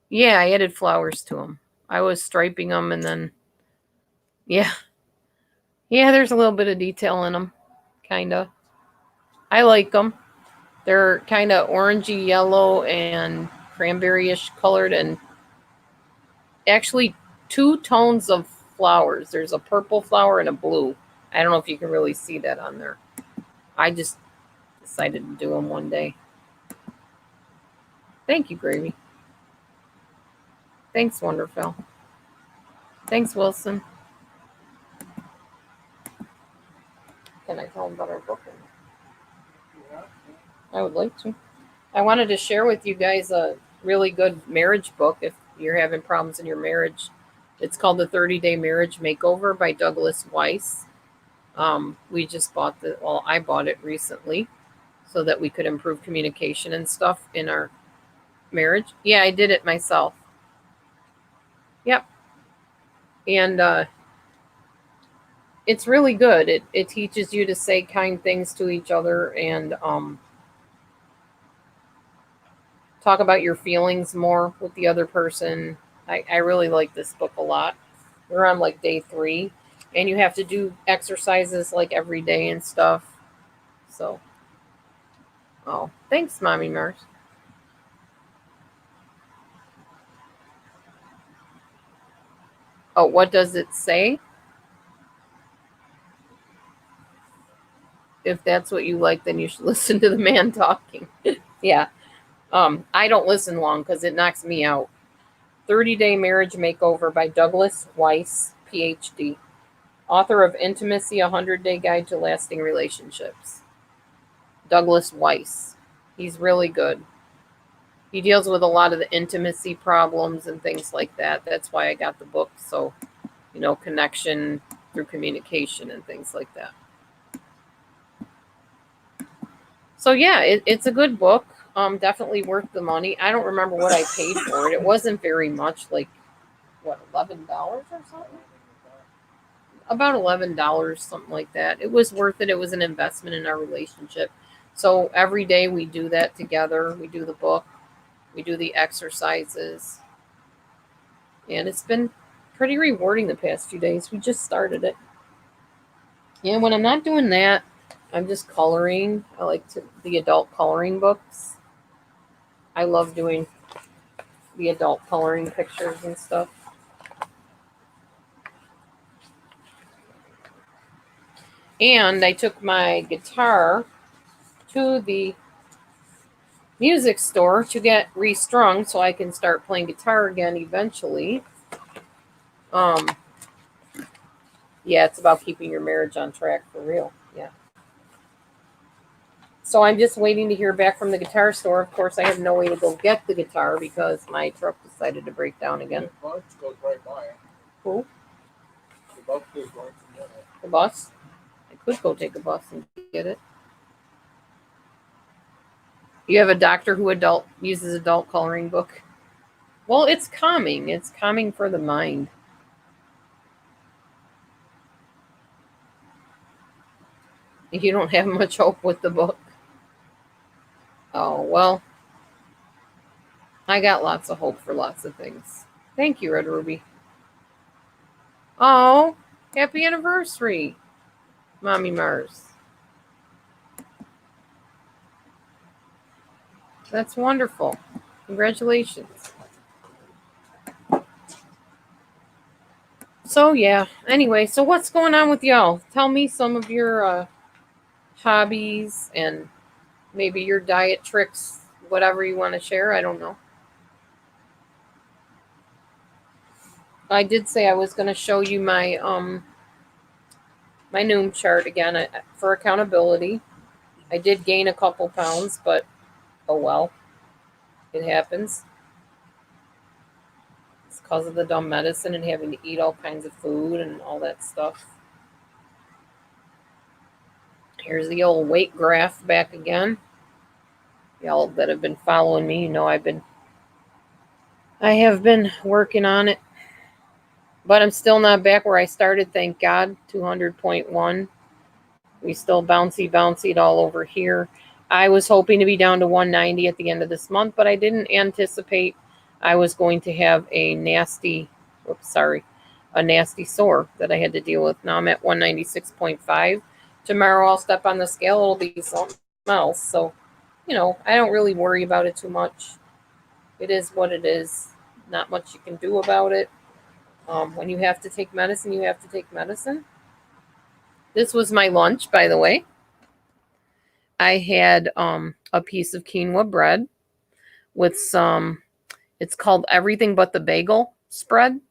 Yeah, I added flowers to them. I was striping them and then, yeah. Yeah, there's a little bit of detail in them, kind of. I like them. They're kind of orangey yellow and cranberry-ish colored, and actually 2 tones of flowers. There's a purple flower and a blue. I don't know if you can really see that on there. I just decided to do them one day. Thank you, Gravy. Thanks, Wonderful. Thanks, Wilson. Can I tell them about our book? Yeah. I would like to. I wanted to share with you guys a really good marriage book if you're having problems in your marriage. It's called The 30-Day Marriage Makeover by Douglas Weiss. We just bought I bought it recently so that we could improve communication and stuff in our marriage. Yeah, I did it myself. Yep. And it's really good. It teaches you to say kind things to each other and talk about your feelings more with the other person. I really like this book a lot. We're on like day 3, and you have to do exercises like every day and stuff. So, oh, thanks, Mommy Mars. Oh, what does it say? If that's what you like, then you should listen to the man talking. Yeah. I don't listen long because it knocks me out. 30-Day Marriage Makeover by Douglas Weiss, PhD. Author of Intimacy, a 100-Day Guide to Lasting Relationships. Douglas Weiss. He's really good. He deals with a lot of the intimacy problems and things like that. That's why I got the book. So, connection through communication and things like that. So yeah, it's a good book. Definitely worth the money. I don't remember what I paid for it. It wasn't very much, like what, $11 or something? About $11, something like that. It was worth it. It was an investment in our relationship. So every day we do that together. We do the book, we do the exercises, and it's been pretty rewarding the past few days. We just started it. And when I'm not doing that, I'm just coloring. I like the adult coloring books. I love doing the adult coloring pictures and stuff. And I took my guitar to the music store to get restrung so I can start playing guitar again eventually. Yeah, it's about keeping your marriage on track for real. Yeah. So I'm just waiting to hear back from the guitar store. Of course, I have no way to go get the guitar because my truck decided to break down again. The bus goes right by. Who? The bus goes right from there. The bus? I could go take a bus and get it. You have a doctor who uses adult coloring book? Well, it's calming. It's calming for the mind. You don't have much hope with the book. Oh, well, I got lots of hope for lots of things. Thank you, Red Ruby. Oh, happy anniversary, Mommy Mars. That's wonderful. Congratulations. So, yeah. Anyway, so what's going on with y'all? Tell me some of your hobbies and maybe your diet tricks, whatever you want to share. I don't know. I did say I was going to show you my my Noom chart again for accountability. I did gain a couple pounds, but oh well. It happens. It's because of the dumb medicine and having to eat all kinds of food and all that stuff. Here's the old weight graph back again. Y'all that have been following me, I have been working on it. But I'm still not back where I started, thank God. 200.1. We still bouncied all over here. I was hoping to be down to 190 at the end of this month, but I didn't anticipate I was going to have a nasty sore that I had to deal with. Now I'm at 196.5. Tomorrow I'll step on the scale. It'll be something else. So, I don't really worry about it too much. It is what it is. Not much you can do about it. When you have to take medicine, you have to take medicine. This was my lunch, by the way. I had a piece of quinoa bread with it's called everything but the bagel spread,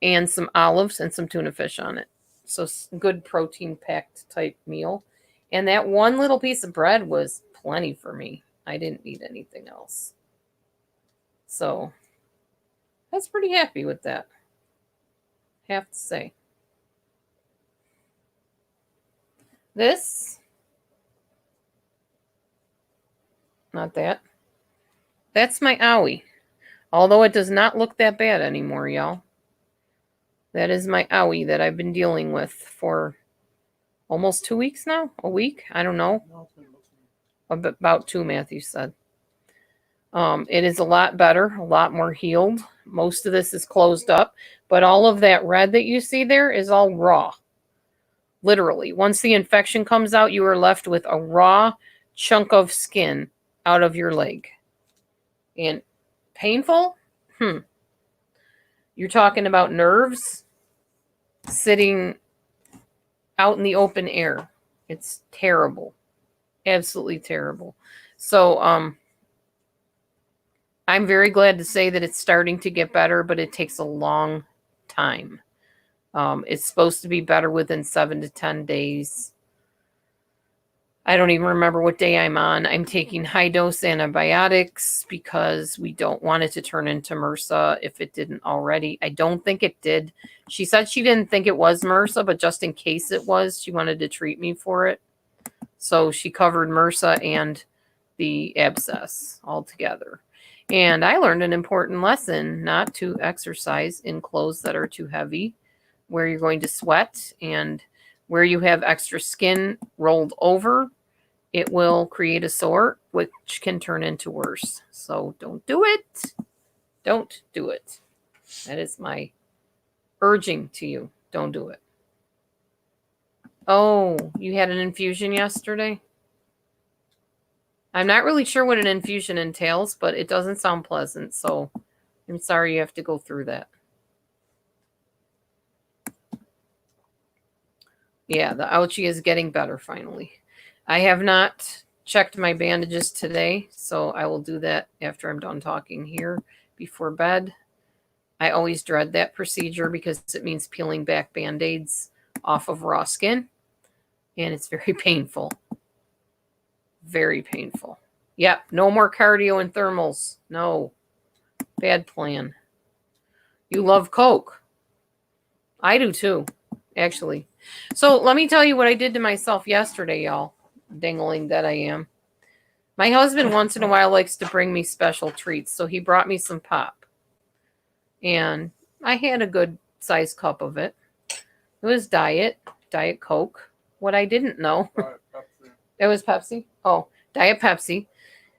and some olives and some tuna fish on it. So good protein packed type meal. And that one little piece of bread was plenty for me. I didn't need anything else. So I was pretty happy with that, have to say. This, not that. That's my owie. Although it does not look that bad anymore, y'all. That is my owie that I've been dealing with for almost 2 weeks now. A week? I don't know. About 2, Matthew said. It is a lot better, a lot more healed. Most of this is closed up, but all of that red that you see there is all raw. Literally. Once the infection comes out, you are left with a raw chunk of skin out of your leg. And painful? You're talking about nerves sitting out in the open air. It's terrible. Absolutely terrible. So, I'm very glad to say that it's starting to get better, but it takes a long time. It's supposed to be better within 7 to 10 days. I don't even remember what day I'm on. I'm taking high dose antibiotics because we don't want it to turn into MRSA if it didn't already. I don't think it did. She said she didn't think it was MRSA, but just in case it was, she wanted to treat me for it. So she covered MRSA and the abscess all together. And I learned an important lesson, not to exercise in clothes that are too heavy, where you're going to sweat, and where you have extra skin rolled over, it will create a sore, which can turn into worse. So don't do it. Don't do it. That is my urging to you. Don't do it. Oh, you had an infusion yesterday? I'm not really sure what an infusion entails, but it doesn't sound pleasant. So I'm sorry you have to go through that. Yeah, the ouchie is getting better finally. I have not checked my bandages today, so I will do that after I'm done talking here before bed. I always dread that procedure because it means peeling back Band-Aids off of raw skin, and it's very painful. Very painful. Yep, no more cardio and thermals. No. Bad plan. You love Coke. I do too, actually. So let me tell you what I did to myself yesterday, y'all. Dingling that I am. My husband once in a while likes to bring me special treats, so he brought me some pop. And I had a good sized cup of it. It was Diet Coke. What I didn't know. It was Pepsi? Oh, Diet Pepsi.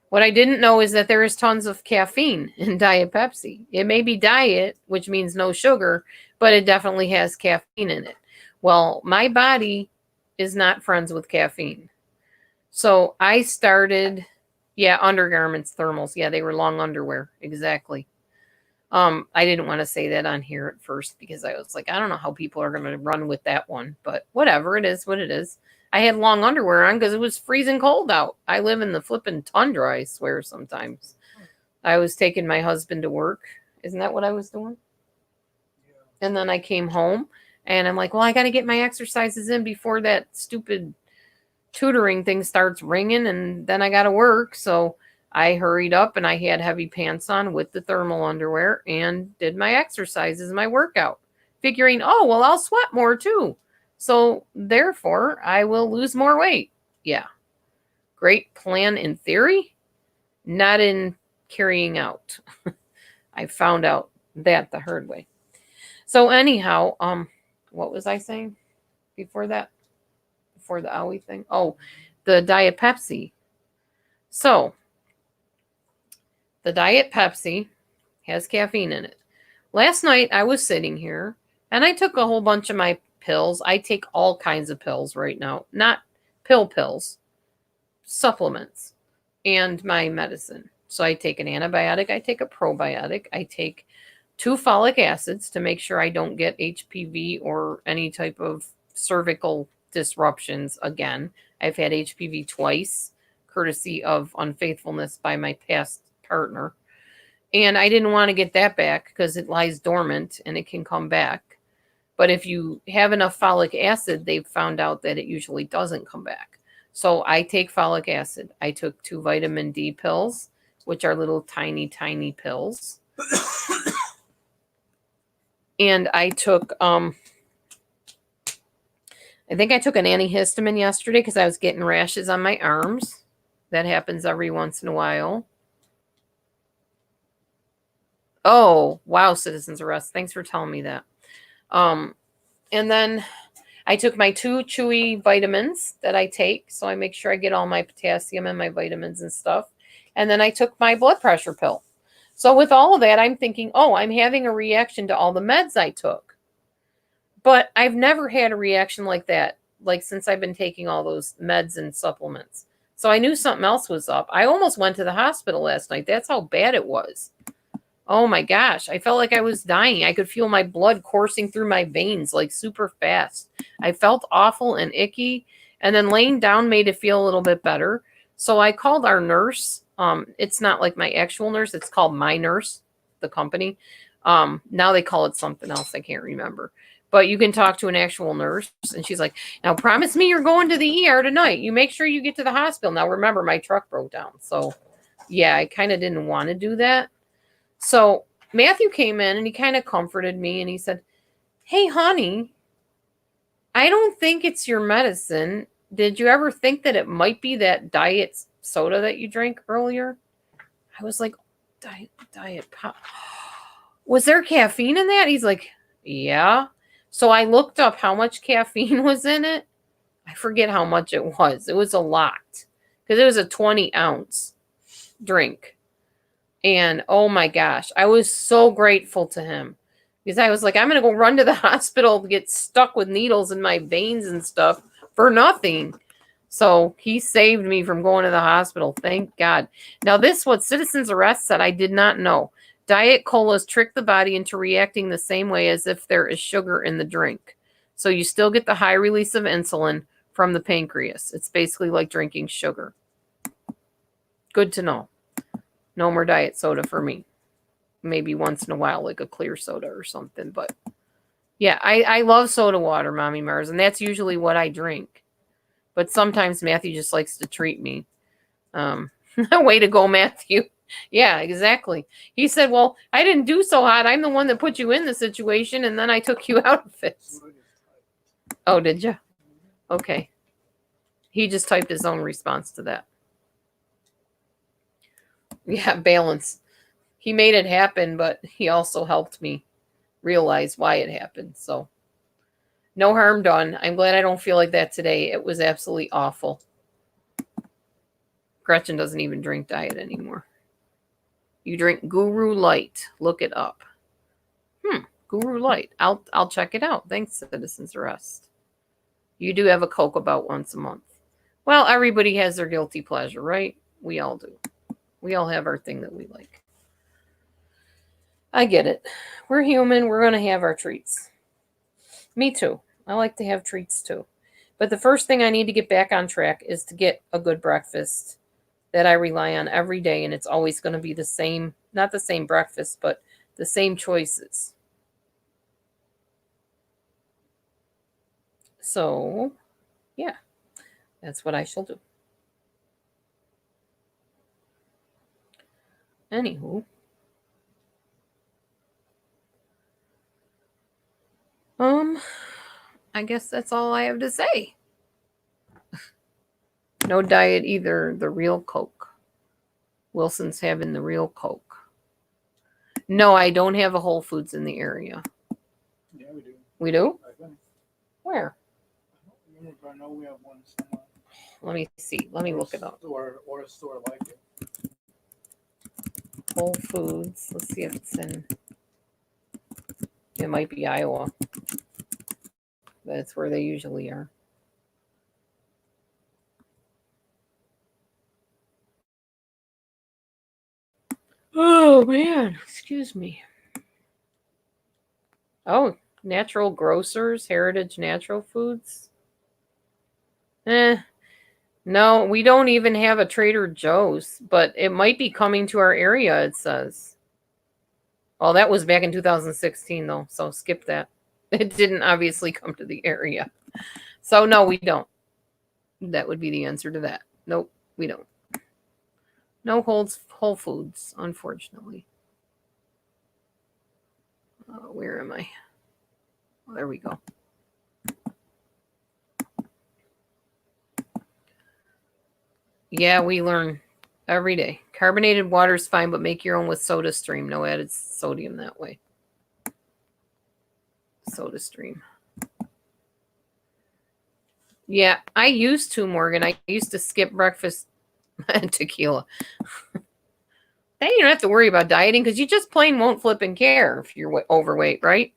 What I didn't know is that there is tons of caffeine in Diet Pepsi. It may be diet, which means no sugar, but it definitely has caffeine in it. Well, my body is not friends with caffeine. So I started, undergarments, thermals. Yeah, they were long underwear. Exactly. I didn't want to say that on here at first because I was like, I don't know how people are going to run with that one, but whatever, it is what it is. I had long underwear on because it was freezing cold out. I live in the flipping tundra, I swear sometimes. I was taking my husband to work. Isn't that what I was doing? Yeah. And then I came home and I'm like, well, I got to get my exercises in before that stupid tutoring thing starts ringing, and then I got to work. So I hurried up and I had heavy pants on with the thermal underwear and did my exercises, my workout, figuring, oh, well, I'll sweat more too. So therefore, I will lose more weight. Yeah. Great plan in theory, not in carrying out. I found out that the hard way. So anyhow, what was I saying before that? Before the owie thing? Oh, the Diet Pepsi. So the Diet Pepsi has caffeine in it. Last night I was sitting here and I took a whole bunch of my pills. I take all kinds of pills right now, not pills, supplements, and my medicine. So I take an antibiotic, I take a probiotic, I take 2 folic acids to make sure I don't get HPV or any type of cervical disruptions again. I've had HPV twice, courtesy of unfaithfulness by my past partner. And I didn't want to get that back because it lies dormant and it can come back. But if you have enough folic acid, they've found out that it usually doesn't come back. So I take folic acid. I took 2 vitamin D pills, which are little tiny, tiny pills. And I took, I think I took an antihistamine yesterday because I was getting rashes on my arms. That happens every once in a while. Oh, wow, Citizens Arrest. Thanks for telling me that. And then I took my 2 chewy vitamins that I take. So I make sure I get all my potassium and my vitamins and stuff. And then I took my blood pressure pill. So with all of that, I'm thinking, oh, I'm having a reaction to all the meds I took. But I've never had a reaction like that, like since I've been taking all those meds and supplements. So I knew something else was up. I almost went to the hospital last night. That's how bad it was. Oh my gosh. I felt like I was dying. I could feel my blood coursing through my veins like super fast. I felt awful and icky. And then laying down made it feel a little bit better. So I called our nurse. It's not like my actual nurse. It's called My Nurse, the company. Now they call it something else. I can't remember. But you can talk to an actual nurse. And she's like, now promise me you're going to the ER tonight. You make sure you get to the hospital. Now remember, my truck broke down. So yeah, I kind of didn't want to do that. So Matthew came in and he kind of comforted me and he said, hey, honey, I don't think it's your medicine. Did you ever think that it might be that diet soda that you drank earlier? I was like, diet pop. Was there caffeine in that? He's like, yeah. So I looked up how much caffeine was in it. I forget how much it was. It was a lot because it was a 20-ounce drink. And oh my gosh, I was so grateful to him because I was like, I'm going to go run to the hospital to get stuck with needles in my veins and stuff for nothing. So he saved me from going to the hospital. Thank God. Now this, what Citizens Arrest said, I did not know. Diet colas trick the body into reacting the same way as if there is sugar in the drink. So you still get the high release of insulin from the pancreas. It's basically like drinking sugar. Good to know. No more diet soda for me. Maybe once in a while, like a clear soda or something. But yeah, I love soda water, Mommy Mars, and that's usually what I drink. But sometimes Matthew just likes to treat me. Way to go, Matthew. Yeah, exactly. He said, well, I didn't do so hot. I'm the one that put you in the situation, and then I took you out of it. Oh, did you? Okay. He just typed his own response to that. Yeah, balance. He made it happen, but he also helped me realize why it happened. So no harm done. I'm glad I don't feel like that today. It was absolutely awful. Gretchen doesn't even drink diet anymore. You drink Guru Light. Look it up. Guru Light. I'll check it out. Thanks, Citizens Arrest. You do have a Coke about once a month. Well, everybody has their guilty pleasure, right? We all do. We all have our thing that we like. I get it. We're human. We're going to have our treats. Me too. I like to have treats too. But the first thing I need to get back on track is to get a good breakfast that I rely on every day. And it's always going to be the same, not the same breakfast, but the same choices. So, yeah, that's what I shall do. Anywho. I guess that's all I have to say. No diet either. The real Coke. Wilson's having the real Coke. No, I don't have a Whole Foods in the area. Yeah, we do. We do? I think. Where? I don't remember, but I know we have one somewhere. Let me see. Let me look it up. Or a store like it. Whole Foods. Let's see if it's in. It might be Iowa. That's where they usually are. Oh, man. Excuse me. Oh, Natural Grocers, Heritage Natural Foods. No, we don't even have a Trader Joe's, but it might be coming to our area, it says. Well, that was back in 2016, though, so skip that. It didn't obviously come to the area. So no, we don't. That would be the answer to that. Nope, we don't. No Whole Foods, unfortunately. Where am I? Oh, there we go. Yeah, we learn every day. Carbonated water is fine, but make your own with Soda Stream. No added sodium that way. Soda Stream. Yeah, I used to, Morgan. I used to skip breakfast and tequila. Then you don't have to worry about dieting because you just plain won't flip and care if you're overweight, right?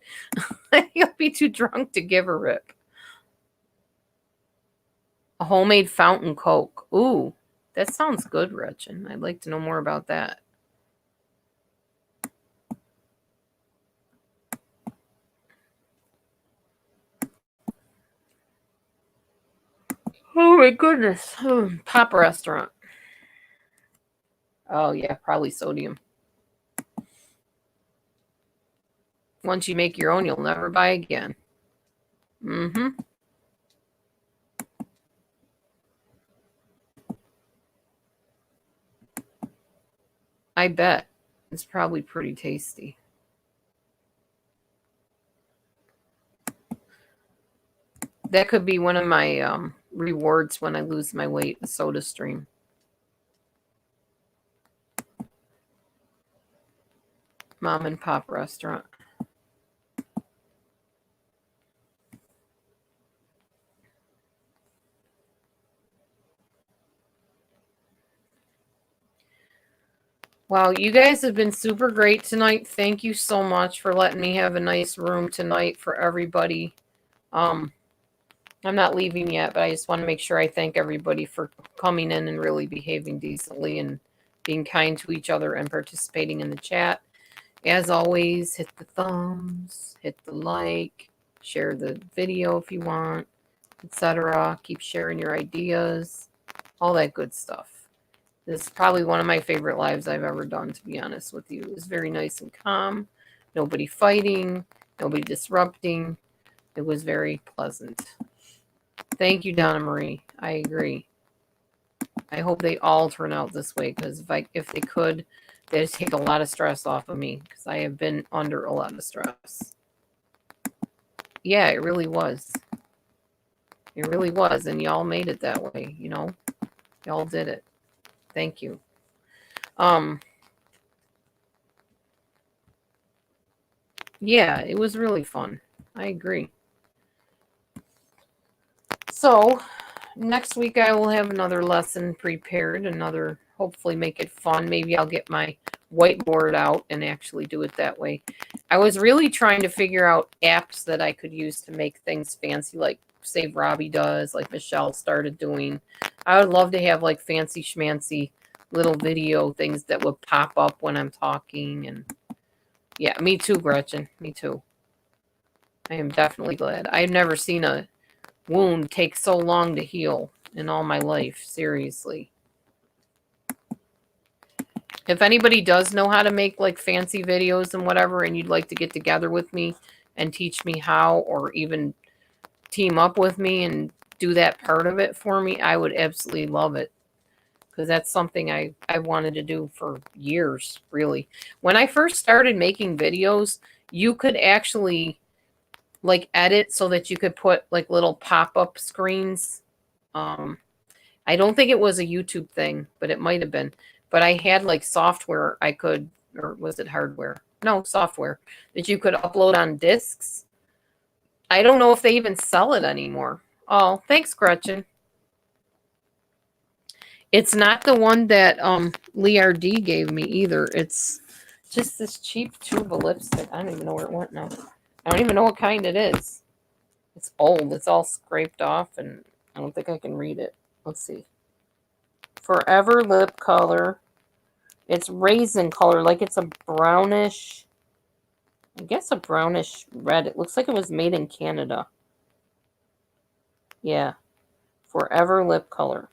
You'll be too drunk to give a rip. A homemade fountain Coke. Ooh, that sounds good, Gretchen. I'd like to know more about that. Oh my goodness. Pop restaurant. Oh yeah, probably sodium. Once you make your own, you'll never buy again. Mm-hmm. I bet. It's probably pretty tasty. That could be one of my rewards when I lose my weight, the Soda Stream. Mom and pop restaurant. Wow, you guys have been super great tonight. Thank you so much for letting me have a nice room tonight for everybody. I'm not leaving yet, but I just want to make sure I thank everybody for coming in and really behaving decently and being kind to each other and participating in the chat. As always, hit the thumbs, hit the like, share the video if you want, etc. Keep sharing your ideas, all that good stuff. This is probably one of my favorite lives I've ever done, to be honest with you. It was very nice and calm. Nobody fighting, nobody disrupting. It was very pleasant. Thank you, Donna Marie. I agree. I hope they all turn out this way, because if they could, they'd take a lot of stress off of me, because I have been under a lot of stress. Yeah, it really was. It really was, and y'all made it that way, you know? Y'all did it. Thank you. Yeah, it was really fun. I agree. So, next week I will have another lesson prepared, hopefully make it fun. Maybe I'll get my whiteboard out and actually do it that way. I was really trying to figure out apps that I could use to make things fancy, like say Robbie does, like Michelle started doing. I would love to have like fancy schmancy little video things that would pop up when I'm talking. And yeah, me too, Gretchen. Me too. I am definitely glad. I've never seen a wound take so long to heal in all my life. Seriously. If anybody does know how to make like fancy videos and whatever, and you'd like to get together with me and teach me how, or even team up with me and do that part of it for me, I would absolutely love it. Because that's something I wanted to do for years, really. When I first started making videos, you could actually like edit so that you could put like little pop-up screens. I don't think it was a YouTube thing, but it might have been. But I had like software I could, or was it hardware? No, software that you could upload on discs. I don't know if they even sell it anymore. Oh, thanks, Gretchen. It's not the one that Lee R.D. gave me either. It's just this cheap tube of lipstick. I don't even know where it went now. I don't even know what kind it is. It's old. It's all scraped off, and I don't think I can read it. Let's see. Forever Lip Color. It's raisin color, like it's a brownish, I guess a brownish red. It looks like it was made in Canada. Yeah. Forever Lip Color.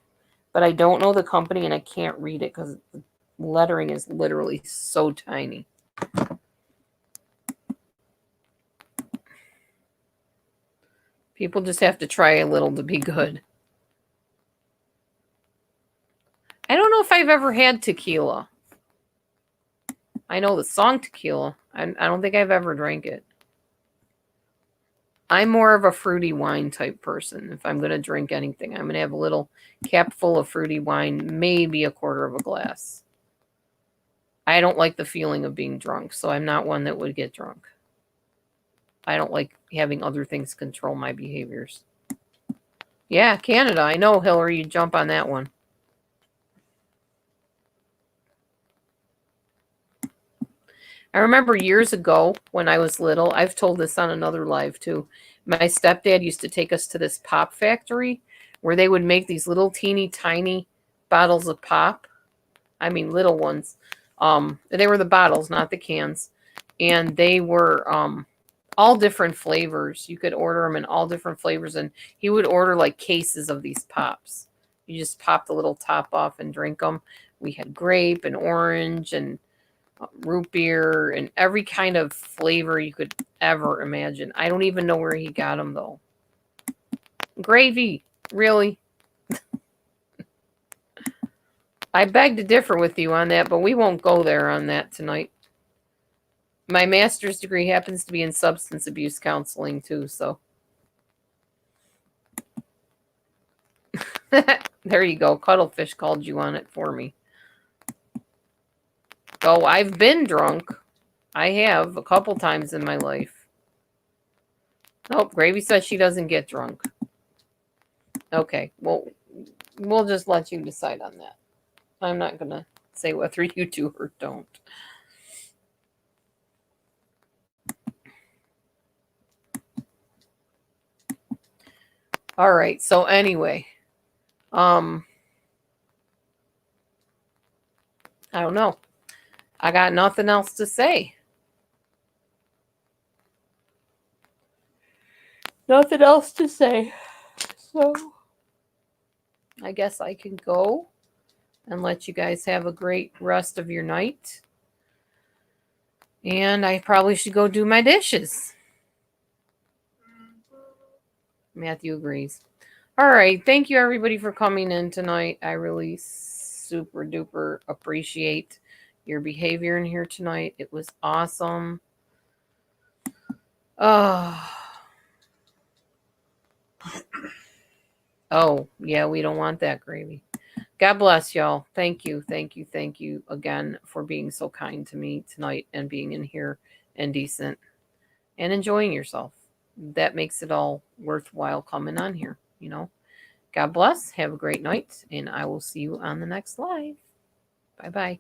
But I don't know the company, and I can't read it because the lettering is literally so tiny. People just have to try a little to be good. I don't know if I've ever had tequila. I know the song Tequila. I don't think I've ever drank it. I'm more of a fruity wine type person. If I'm going to drink anything, I'm going to have a little cap full of fruity wine, maybe a quarter of a glass. I don't like the feeling of being drunk, so I'm not one that would get drunk. I don't like having other things control my behaviors. Yeah, Canada. I know, Hillary, you jump on that one. I remember years ago when I was little, I've told this on another live too. My stepdad used to take us to this pop factory where they would make these little teeny tiny bottles of pop. I mean, little ones. They were the bottles, not the cans. And they were all different flavors. You could order them in all different flavors. And he would order like cases of these pops. You just pop the little top off and drink them. We had grape and orange and root beer and every kind of flavor you could ever imagine. I don't even know where he got them though. Gravy, really? I beg to differ with you on that, but we won't go there on that tonight. My master's degree happens to be in substance abuse counseling too, so. There you go. Cuttlefish called you on it for me. Oh, I've been drunk. I have a couple times in my life. Nope, Gravy says she doesn't get drunk. Okay, well, we'll just let you decide on that. I'm not going to say whether you do or don't. All right, so anyway, I don't know. I got nothing else to say. Nothing else to say. So I guess I can go and let you guys have a great rest of your night. And I probably should go do my dishes. Matthew agrees. All right. Thank you, everybody, for coming in tonight. I really super duper appreciate your behavior in here tonight. It was awesome. Oh, yeah, we don't want that, Gravy. God bless y'all. Thank you, thank you, thank you again for being so kind to me tonight and being in here and decent and enjoying yourself. That makes it all worthwhile coming on here, you know. God bless. Have a great night, and I will see you on the next live. Bye-bye.